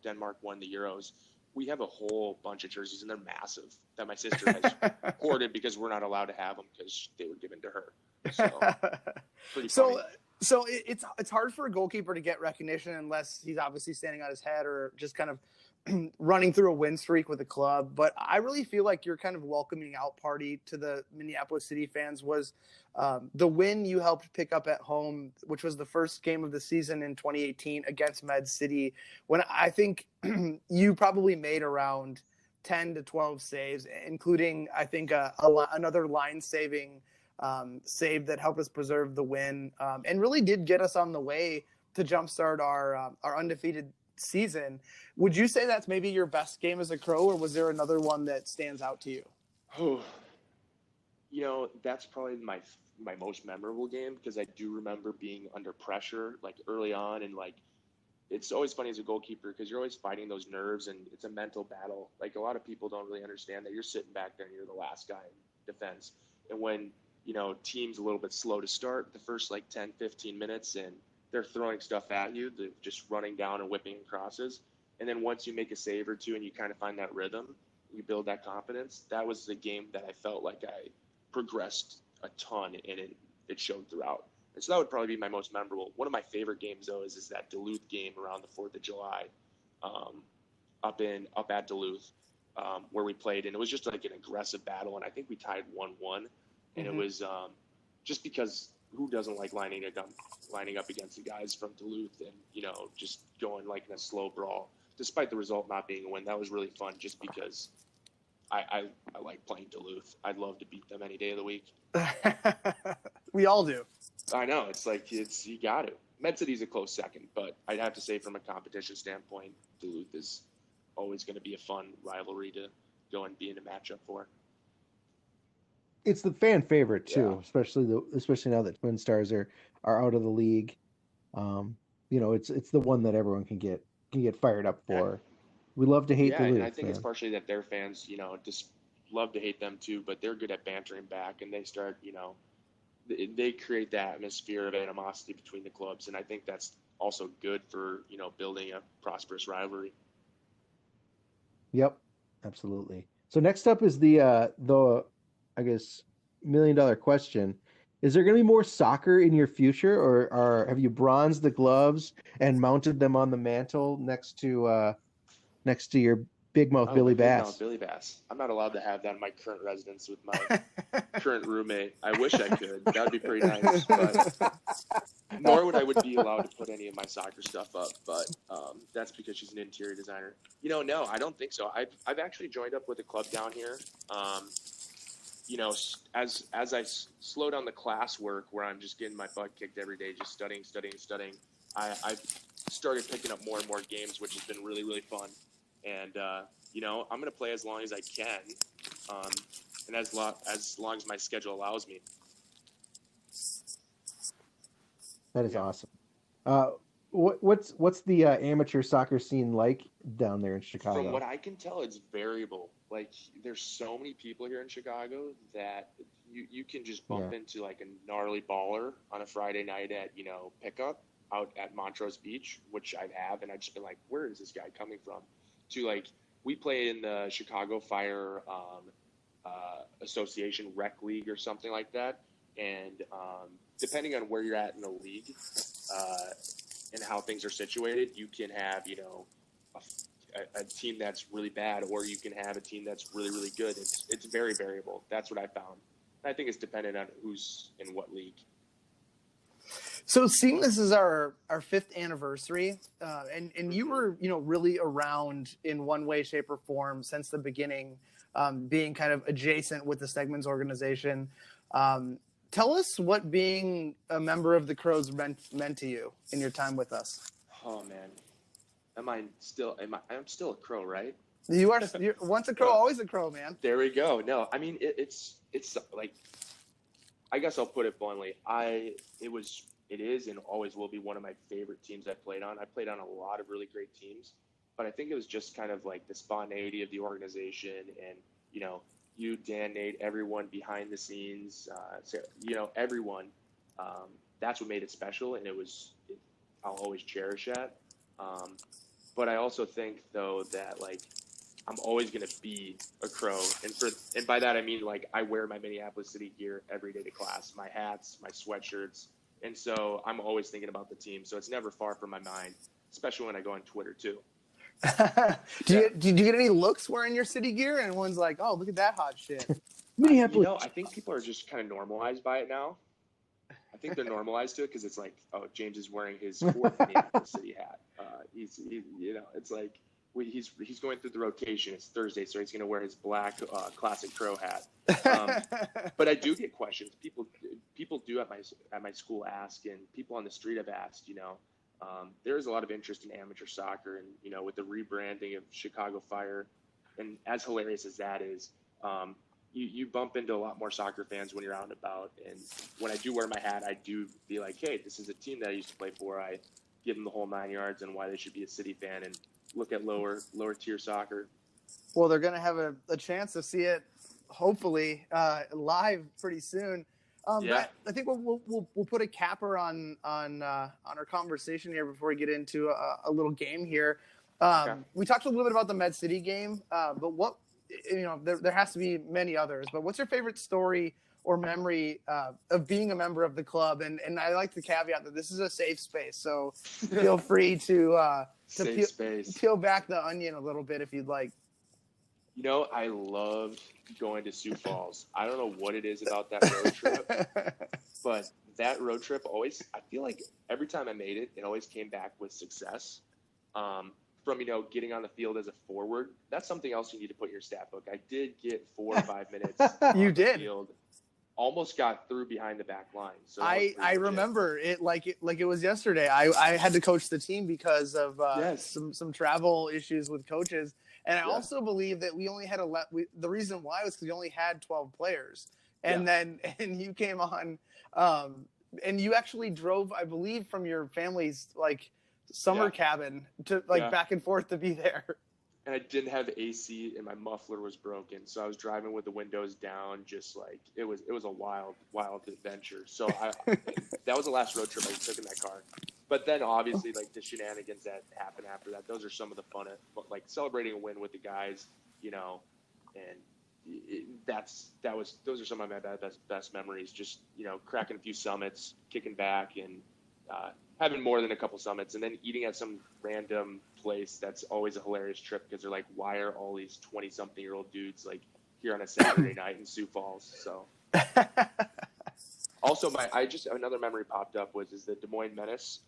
Denmark won the Euros. We have a whole bunch of jerseys, and they're massive, that my sister has hoarded because we're not allowed to have them because they were given to her. So pretty funny. So it's hard for a goalkeeper to get recognition unless he's obviously standing on his head or just kind of running through a win streak with a club. But I really feel like your kind of welcoming out party to the Minneapolis City fans was the win you helped pick up at home, which was the first game of the season in 2018 against Med City, when I think you probably made around 10 to 12 saves, including, I think, another line-saving save that helped us preserve the win and really did get us on the way to jumpstart our undefeated season. Would you say that's maybe your best game as a Crow, or was there another one that stands out to you? Oh, that's probably my most memorable game because I do remember being under pressure like early on, and like it's always funny as a goalkeeper because you're always fighting those nerves and it's a mental battle. Like a lot of people don't really understand that you're sitting back there and you're the last guy in defense, and when team's a little bit slow to start the first like 10, 15 minutes, and they're throwing stuff at you, they're just running down and whipping crosses. And then once you make a save or two and you kind of find that rhythm, you build that confidence. That was the game that I felt like I progressed a ton, and it showed throughout. And so that would probably be my most memorable. One of my favorite games, though, is that Duluth game around the 4th of July up at Duluth where we played. And it was just like an aggressive battle, and I think we tied 1-1. And it was just because who doesn't like lining up against the guys from Duluth and, just going like in a slow brawl, despite the result not being a win. That was really fun just because I like playing Duluth. I'd love to beat them any day of the week. We all do. I know. It's like, you got to. Med City's a close second, but I'd have to say from a competition standpoint, Duluth is always going to be a fun rivalry to go and be in a matchup for. It's the fan favorite too, especially now that Twin Stars are out of the league. It's the one that everyone can get fired up for. We love to hate Duluth. And I think it's partially that their fans, just love to hate them too, but they're good at bantering back, and they start, they create the atmosphere of animosity between the clubs, and I think that's also good for building a prosperous rivalry. Yep, absolutely. So next up is the I guess $1 million question. Is there going to be more soccer in your future, or have you bronzed the gloves and mounted them on the mantle next to your Big Mouth Billy Big Bass. Mouth Billy Bass. I'm not allowed to have that in my current residence with my current roommate. I wish I could. That would be pretty nice. But nor would be allowed to put any of my soccer stuff up. But that's because she's an interior designer. No, I don't think so. I've actually joined up with a club down here. As I slow down the classwork where I'm just getting my butt kicked every day, just studying, I've started picking up more and more games, which has been really, really fun. And, I'm going to play as long as I can, and as long as my schedule allows me. That is awesome. What's the amateur soccer scene like down there in Chicago? From what I can tell, it's variable. Like, there's so many people here in Chicago that you can just bump into like a gnarly baller on a Friday night at pickup out at Montrose Beach, which I have, and I've just been like, where is this guy coming from? To like, we play in the Chicago Fire Association Rec League or something like that, and depending on where you're at in the league and how things are situated, you can have a team that's really bad, or you can have a team that's really, really good. It's very variable. That's what I found. I think it's dependent on who's in what league. So seeing this is our 5th anniversary, and you were, really around in one way, shape, or form since the beginning, being kind of adjacent with the Stegman's organization. Tell us what being a member of the Crows meant to you in your time with us. Oh man, I'm still a Crow, right? You're once a Crow, always a Crow, man. There we go. No, I mean it's like, I guess I'll put it bluntly. It is and always will be one of my favorite teams I played on. I played on a lot of really great teams, but I think it was just kind of like the spontaneity of the organization and, you, Dan, Nate, everyone behind the scenes, everyone. That's what made it special, and I'll always cherish that. But I also think, though, that, like, I'm always going to be a Crow. And by that, I mean, like, I wear my Minneapolis City gear every day to class, my hats, my sweatshirts. And so I'm always thinking about the team. So it's never far from my mind, especially when I go on Twitter, too. Did you get any looks wearing your city gear? And one's like, oh, look at that hot shit. Minneapolis. I think people are just kind of normalized by it now. I think they're normalized to it because it's like, oh, James is wearing his 4th Minneapolis City hat. It's like he's going through the rotation. It's Thursday, so he's going to wear his black classic Crow hat. But I do get questions. People do at my school ask, and people on the street have asked. There is a lot of interest in amateur soccer, and with the rebranding of Chicago Fire, and as hilarious as that is, you bump into a lot more soccer fans when you're out and about. And when I do wear my hat, I do be like, hey, this is a team that I used to play for. I give them the whole 9 yards and why they should be a City fan and look at lower tier soccer. Well, they're going to have a chance to see it, hopefully, live pretty soon. Brett, I think we'll put a capper on our conversation here before we get into a little game here. Okay. We talked a little bit about the Med City game, but what there has to be many others. But what's your favorite story or memory of being a member of the club? And I like the caveat that this is a safe space, so feel free to peel back the onion a little bit if you'd like. I loved going to Sioux Falls. I don't know what it is about that road trip, but that road trip always, I feel like every time I made it, it always came back with success. From, getting on the field as a forward, that's something else you need to put in your stat book. I did get 4 or 5 minutes you on did. The field. Almost got through behind the back line. So I remember it like it was yesterday. I had to coach the team because of some travel issues with coaches. And I also believe that we only had the reason why was because we only had 12 players. And then you came on, and you actually drove, I believe, from your family's like summer cabin to back and forth to be there. And I didn't have AC, and my muffler was broken, so I was driving with the windows down, just like it was a wild adventure. So that was the last road trip I took in that car. But then obviously, like, the shenanigans that happen after that, those are some of the fun, like celebrating a win with the guys, and those are some of my best memories. Just cracking a few summits, kicking back, and having more than a couple summits, and then eating at some random place that's always a hilarious trip because they're like, why are all these 20-something-year-old dudes like here on a Saturday night in Sioux Falls? So also another memory popped up is the Des Moines Menace.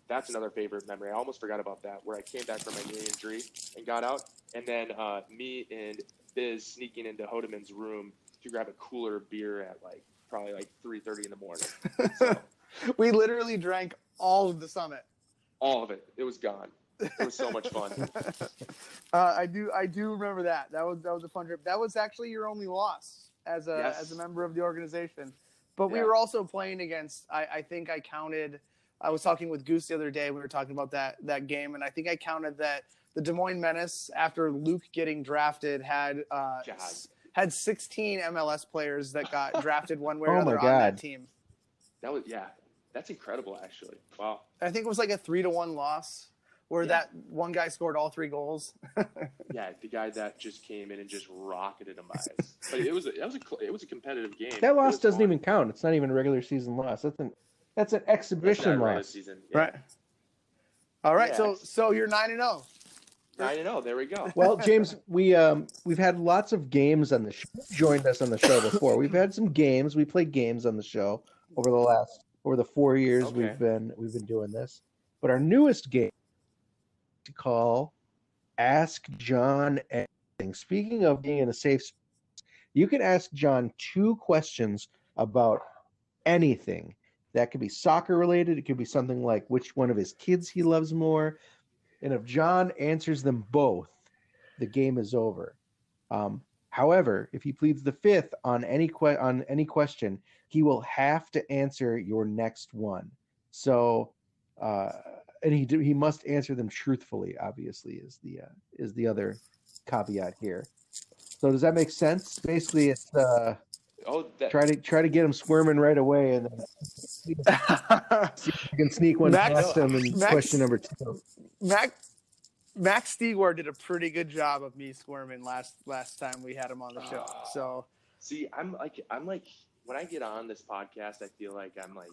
That's another favorite memory. I almost forgot about that, where I came back from my knee injury and got out, and then me and Biz sneaking into Hodemann's room to grab a cooler of beer at probably 3:30 in the morning. So, we literally drank all of the summit. all of it. It was gone. It was so much fun. I do remember that. That was a fun trip. That was actually your only loss as a member of the organization. But we were also playing against. I think I counted. I was talking with Goose the other day. We were talking about that game, and I think I counted that the Des Moines Menace, after Luke getting drafted, had 16 MLS players that got drafted one way or another on that team. That's incredible, actually. Wow. I think it was like a 3-1 loss where that one guy scored all 3 goals. Yeah, the guy that just came in and just rocketed him. But it was a competitive game. That loss doesn't even count. It's not even a regular season loss. That's an exhibition loss. Season. Yeah. Right. All right. Yeah. So you're 9-0. 9-0. There we go. Well, James, we've had lots of games on the show. You've joined us on the show before. We've had some games. We played games on the show over the 4 years we've been doing this. But our newest game to call Ask John Anything. Speaking of being in a safe space, you can ask John 2 questions about anything. That could be soccer related. It could be something like which one of his kids he loves more. And if John answers them both, the game is over. However, if he pleads the fifth on any question, he will have to answer your next one. So, and he must answer them truthfully. Obviously, is the other caveat here. So, does that make sense? Basically, it's try to get him squirming right away, and then see if you can sneak one past him in question number 2. Max Stigwar did a pretty good job of me squirming last time we had him on the show. So see, I'm like when I get on this podcast, I feel like I'm like,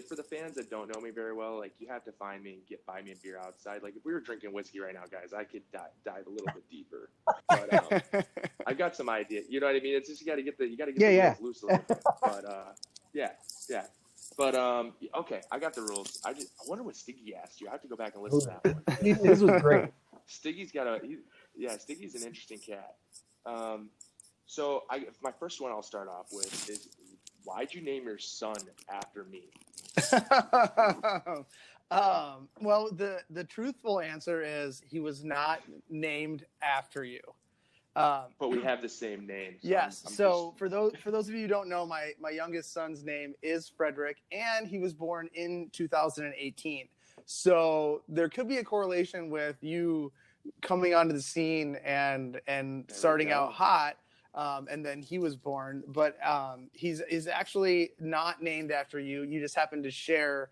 for the fans that don't know me very well, like you have to find me and buy me a beer outside. Like if we were drinking whiskey right now, guys, I could dive a little bit deeper. But I've got some idea. You know what I mean? It's just you got to get the rules loose a little bit. But yeah. But okay, I got the rules. I wonder what Stiggy asked you. I have to go back and listen to that one. This was great. Stiggy's Stiggy's an interesting cat. So my first one I'll start off with is, why'd you name your son after me? Well, the truthful answer is he was not named after you. But we have the same name. So yes. For those of you who don't know, my youngest son's name is Frederick, and he was born in 2018. So there could be a correlation with you coming onto the scene and starting out hot, and then he was born. But he's actually not named after you. You just happen to share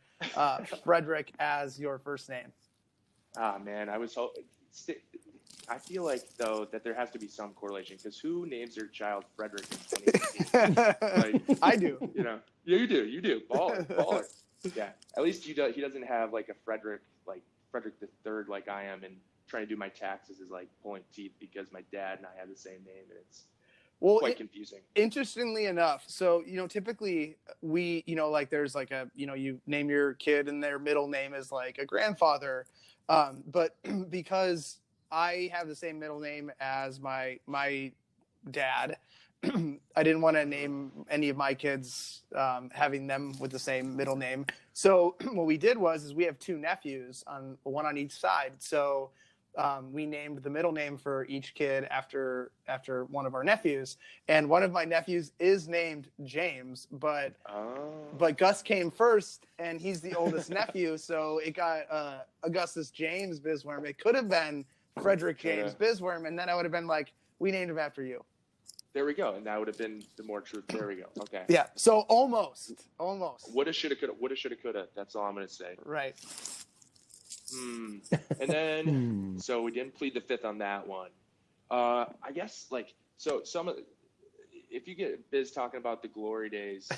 Frederick as your first name. Ah, man, I feel like, though, that there has to be some correlation, because who names their child Frederick in 2018? I do. You know, you do. Baller. Yeah. At least he doesn't have like a Frederick the Third like I am, and trying to do my taxes is like pulling teeth because my dad and I have the same name, and it's quite confusing. Interestingly enough, so typically we there's like you name your kid and their middle name is like a grandfather, but because I have the same middle name as my dad, I didn't want to name any of my kids having them with the same middle name. So what we did was we have 2 nephews, one on each side. So we named the middle name for each kid after one of our nephews. And one of my nephews is named James, but Gus came first, and he's the oldest nephew. So it got Augustus James Bisworm. It could have been Frederick James Bisworm, and then I would have been like, we named him after you. There we go, and that would have been the more truth. There we go. Okay. Yeah. So almost. Woulda, shoulda, coulda. That's all I'm gonna say. Right. And then, so we didn't plead the fifth on that one. I guess if you get Biz talking about the glory days,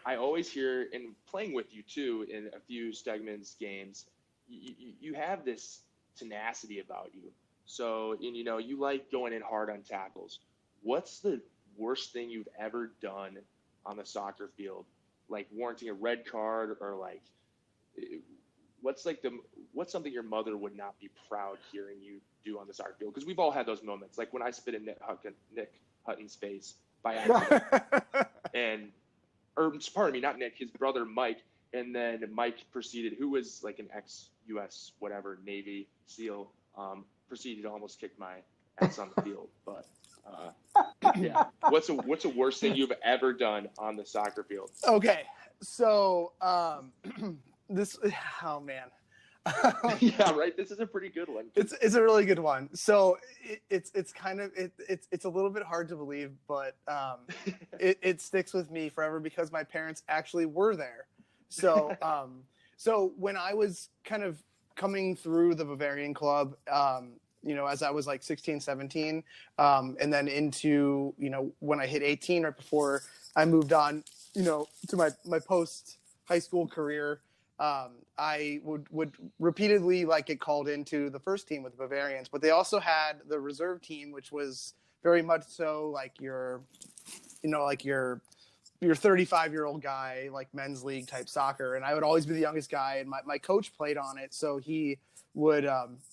I always hear, and playing with you too in a few Stegman's games, you have this tenacity about you. So, and, you know, you like going in hard on tackles. What's the worst thing you've ever done on the soccer field? Like warranting a red card, or like, what's something your mother would not be proud hearing you do on the soccer field? Because we've all had those moments. Like when I spit in Nick Hutton's face by accident, or pardon me, not Nick, his brother Mike, and then Mike proceeded, who was like an ex-U.S. whatever Navy SEAL, proceeded to almost kick my ass on the field. But yeah, what's the worst thing you've ever done on the soccer field? Okay, so this, oh man. Yeah, right. This is a pretty good one. It's a really good one. So it's kind of it's a little bit hard to believe, but it sticks with me forever because my parents actually were there. So so when I was kind of coming through the Bavarian club, you know, as I was like 16, 17, and then into, you know, when I hit 18, right before I moved on, you know, to my post high school career. I would repeatedly like get called into the first team with the Bavarians, but they also had the reserve team, which was very much so like your 35-year-old guy, like men's league type soccer. And I would always be the youngest guy, and my coach played on it. So he would,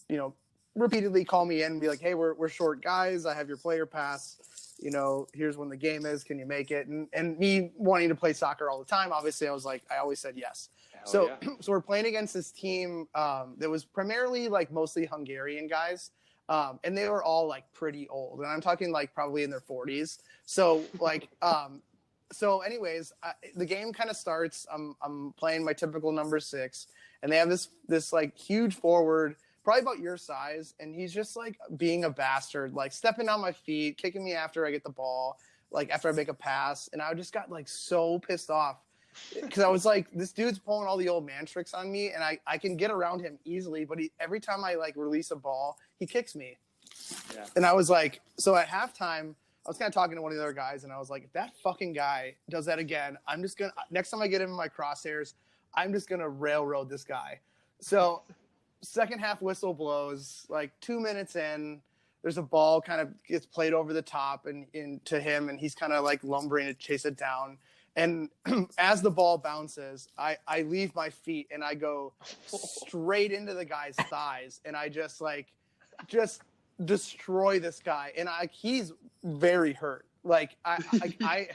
you know, repeatedly call me in and be like, hey, we're short guys. I have your player pass. You know, here's when the game is. Can you make it? And me wanting to play soccer all the time, obviously, I always said yes. So we're playing against this team that was primarily like mostly Hungarian guys. And they were all like pretty old. And I'm talking like probably in their 40s. So like, so anyways, the game kind of starts. I'm playing my typical number 6, and they have this like huge forward, probably about your size, and he's just like being a bastard, like stepping on my feet, kicking me after I get the ball, like after I make a pass. And I just got like so pissed off because I was like, this dude's pulling all the old man tricks on me, and I can get around him easily, but every time I like release a ball, he kicks me. Yeah. And I was like, so at halftime, I was kind of talking to one of the other guys, and I was like, if that fucking guy does that again, I'm just going to, next time I get him in my crosshairs, I'm just going to railroad this guy. So second half whistle blows, like 2 minutes in, there's a ball kind of gets played over the top and into him, and he's kind of like lumbering to chase it down. And as the ball bounces, I leave my feet and I go straight into the guy's thighs, and I just destroy this guy. And he's very hurt. Like I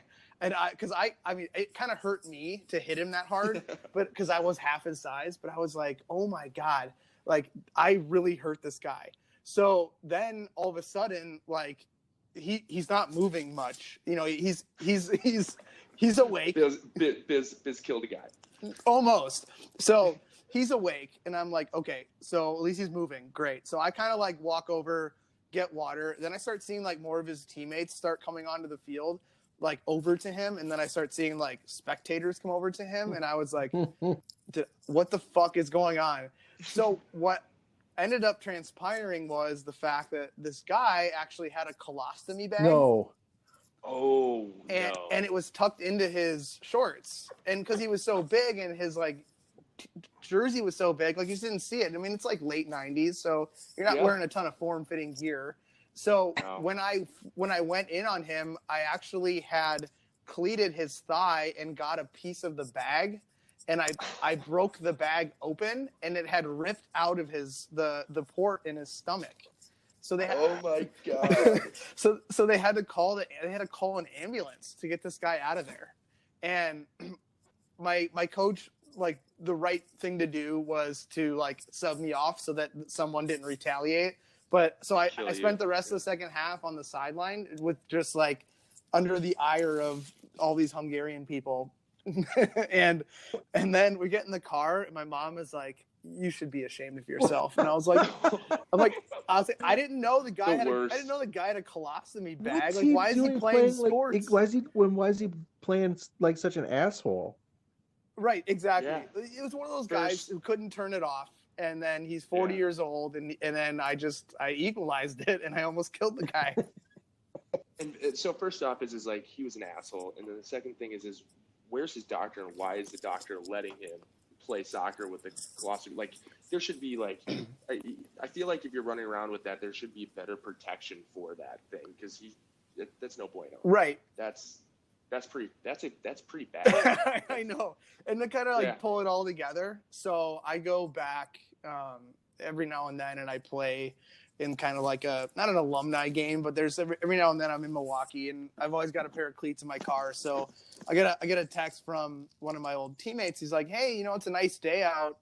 mean, it kind of hurt me to hit him that hard, but because I was half his size. But I was like, oh my God, like I really hurt this guy. So then all of a sudden, like he's not moving much. You know, he's awake. Biz killed a guy. Almost. So he's awake, and I'm like, okay, so at least he's moving. Great. So I kind of like walk over, get water. Then I start seeing like more of his teammates start coming onto the field, like over to him. And then I start seeing like spectators come over to him. And I was like, what the fuck is going on? So what ended up transpiring was the fact that this guy actually had a colostomy bag. No. Oh, and it was tucked into his shorts. And because he was so big and his like jersey was so big, like you just didn't see it. I mean, it's like late 90s, so you're not wearing a ton of form-fitting gear. So when I went in on him, I actually had cleated his thigh and got a piece of the bag, and I broke the bag open, and it had ripped out of the port in his stomach. So they had, oh my God. so they had to call an ambulance to get this guy out of there. And my coach, like, the right thing to do was to like sub me off so that someone didn't retaliate. But so I spent the rest of the second half on the sideline with just like under the ire of all these Hungarian people. and then we get in the car, and my mom is like, you should be ashamed of yourself. And I was like, I didn't know the guy had a colostomy bag. Like, why is he playing sports? Like, why is he playing like such an asshole? Right, exactly. Yeah. It was one of those guys who couldn't turn it off, and then he's 40 years old, and then I equalized it, and I almost killed the guy. And so first off is like he was an asshole, and then the second thing is where's his doctor and why is the doctor letting him play soccer with the colostomy? Like, there should be like, I feel like if you're running around with that, there should be better protection for that thing because that's no bueno. Right. That's pretty bad. I know. And to kind of like pull it all together. So I go back every now and then and I play in kind of like not an alumni game, but there's every now and then I'm in Milwaukee and I've always got a pair of cleats in my car. So I get a text from one of my old teammates. He's like, hey, it's a nice day out.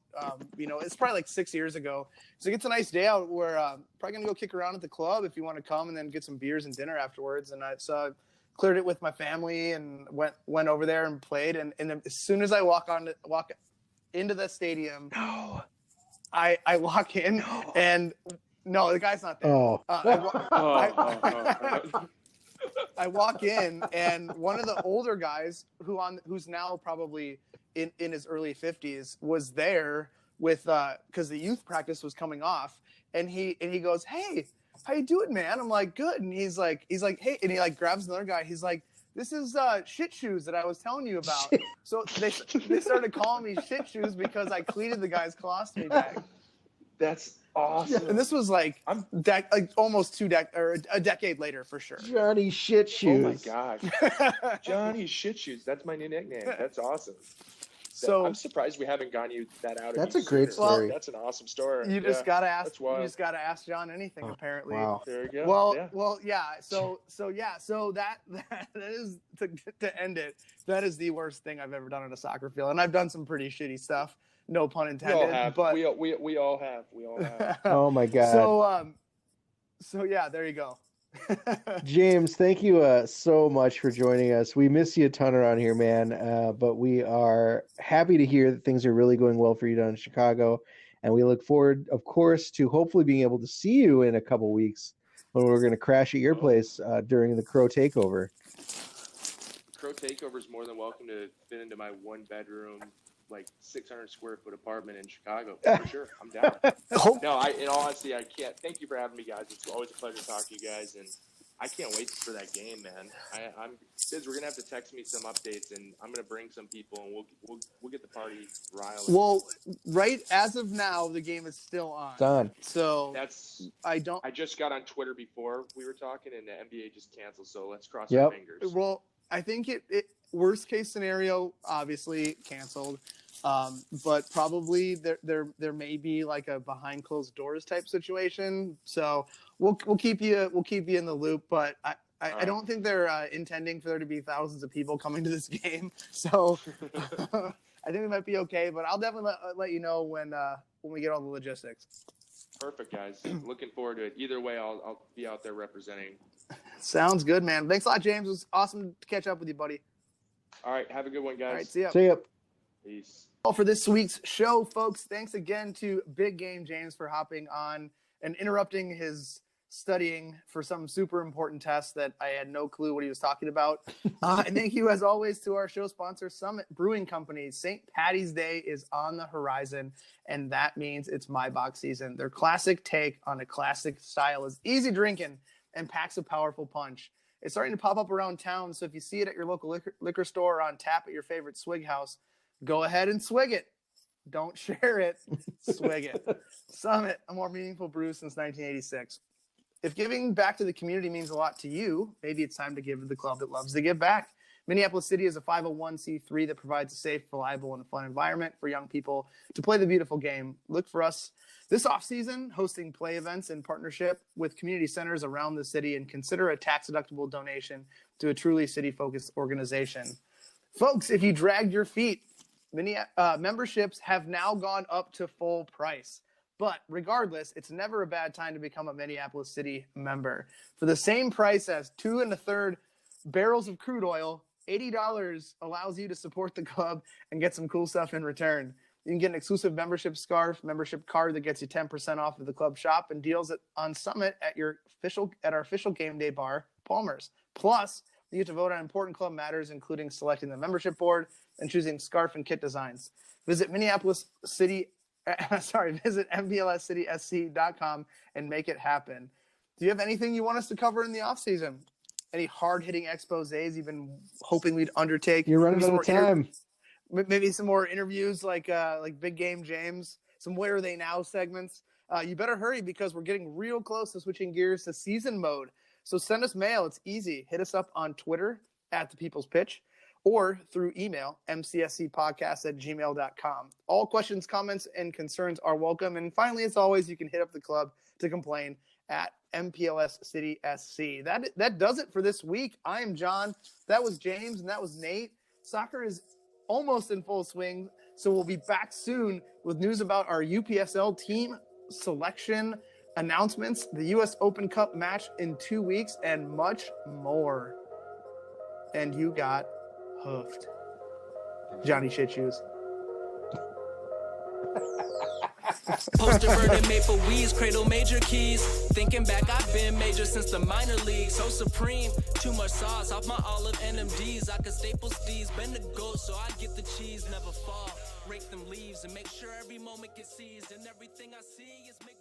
It's probably like 6 years ago. So it's a nice day out. We're probably going to go kick around at the club if you want to come and then get some beers and dinner afterwards. And I cleared it with my family and went over there and played. And as soon as I walk into the stadium, I walk in and no, the guy's not there. Oh. I walk in and one of the older guys who's now probably in his early 50s was there with because the youth practice was coming off and he goes, hey, how you doing, man? I'm like, good. And he's like, hey, and he like grabs another guy. He's like, this is shit shoes that I was telling you about. So they started calling me shit shoes because I cleated the guy's colostomy bag. That's awesome. And this was like almost a decade later for sure. Johnny Shit Shoes. Oh my gosh. Johnny Shit Shoes. That's my new nickname. That's awesome. So I'm surprised we haven't gotten you that out. That's a great story. Well, that's an awesome story. You just gotta ask. You just gotta ask John anything. Apparently. Wow. There you go. Well, yeah. So that is to end it. That is the worst thing I've ever done on a soccer field, and I've done some pretty shitty stuff. No pun intended. We all have. But we all have. We all have. Oh my God. So yeah, there you go. James, thank you so much for joining us. We miss you a ton around here, man. But we are happy to hear that things are really going well for you down in Chicago. And we look forward, of course, to hopefully being able to see you in a couple weeks when we're going to crash at your place during the Crow Takeover. Crow Takeover is more than welcome to fit into my 1-bedroom, like 600 square foot apartment in Chicago. For sure. I'm down. No, in all honesty, I can't. Thank you for having me, guys. It's always a pleasure talking to you guys. And I can't wait for that game, man. Kids, we're going to have to text me some updates and I'm going to bring some people and we'll get the party riled. Well, right as of now, the game is still on. Done. So I just got on Twitter before we were talking and the NBA just canceled. So let's cross our fingers. Well, I think it worst case scenario, obviously canceled. But probably there may be like a behind closed doors type situation. So we'll keep you in the loop. But I don't think they're intending for there to be thousands of people coming to this game. So I think we might be okay. But I'll definitely let you know when we get all the logistics. Perfect, guys. Looking forward to it. Either way, I'll be out there representing. Sounds good, man. Thanks a lot, James. It was awesome to catch up with you, buddy. All right. Have a good one, guys. All right. See ya. See ya. Peace. All for this week's show, folks. Thanks again to Big Game James for hopping on and interrupting his studying for some super important test that I had no clue what he was talking about. And thank you, as always, to our show sponsor, Summit Brewing Company. St. Patty's Day is on the horizon, and that means it's my box season. Their classic take on a classic style is easy drinking and packs a powerful punch. It's starting to pop up around town, so if you see it at your local liquor store or on tap at your favorite swig house, go ahead and swig it. Don't share it. Swig it. Summit, a more meaningful brew since 1986. If giving back to the community means a lot to you, maybe it's time to give to the club that loves to give back. Minneapolis City is a 501c3 that provides a safe, reliable, and fun environment for young people to play the beautiful game. Look for us this offseason, hosting play events in partnership with community centers around the city, and consider a tax-deductible donation to a truly city-focused organization. Folks, if you dragged your feet, memberships have now gone up to full price. But regardless, it's never a bad time to become a Minneapolis City member. For the same price as 2 1/3 barrels of crude oil, $80 allows you to support the club and get some cool stuff in return. You can get an exclusive membership scarf, membership card that gets you 10% off of the club shop, and deals on Summit at our official game day bar, Palmer's. Plus, you get to vote on important club matters, including selecting the membership board and choosing scarf and kit designs. Visit visit MPLSCitySC.com and make it happen. Do you have anything you want us to cover in the off season? any hard-hitting exposés you've been hoping we'd undertake? You're running out of time. Maybe some more interviews like Big Game James, some Where Are They Now segments. You better hurry because we're getting real close to switching gears to season mode. So send us mail. It's easy. Hit us up on Twitter at The People's Pitch or through email, mcscpodcast@gmail.com. All questions, comments, and concerns are welcome. And finally, as always, you can hit up the club to complain at MPLS City SC. That does it for this week. I am John. That was James, and that was Nate. Soccer is almost in full swing, so we'll be back soon with news about our UPSL team selection announcements, the U.S. Open Cup match in 2 weeks, and much more. And you got hoofed. Johnny Shit Shoes. Poster burning maple weeds, cradle major keys. Thinking back, I've been major since the minor leagues. So supreme, too much sauce off my olive NMDs. I could staple steez, bend the goat so I get the cheese, never fall. Rake them leaves and make sure every moment gets seized. And everything I see is make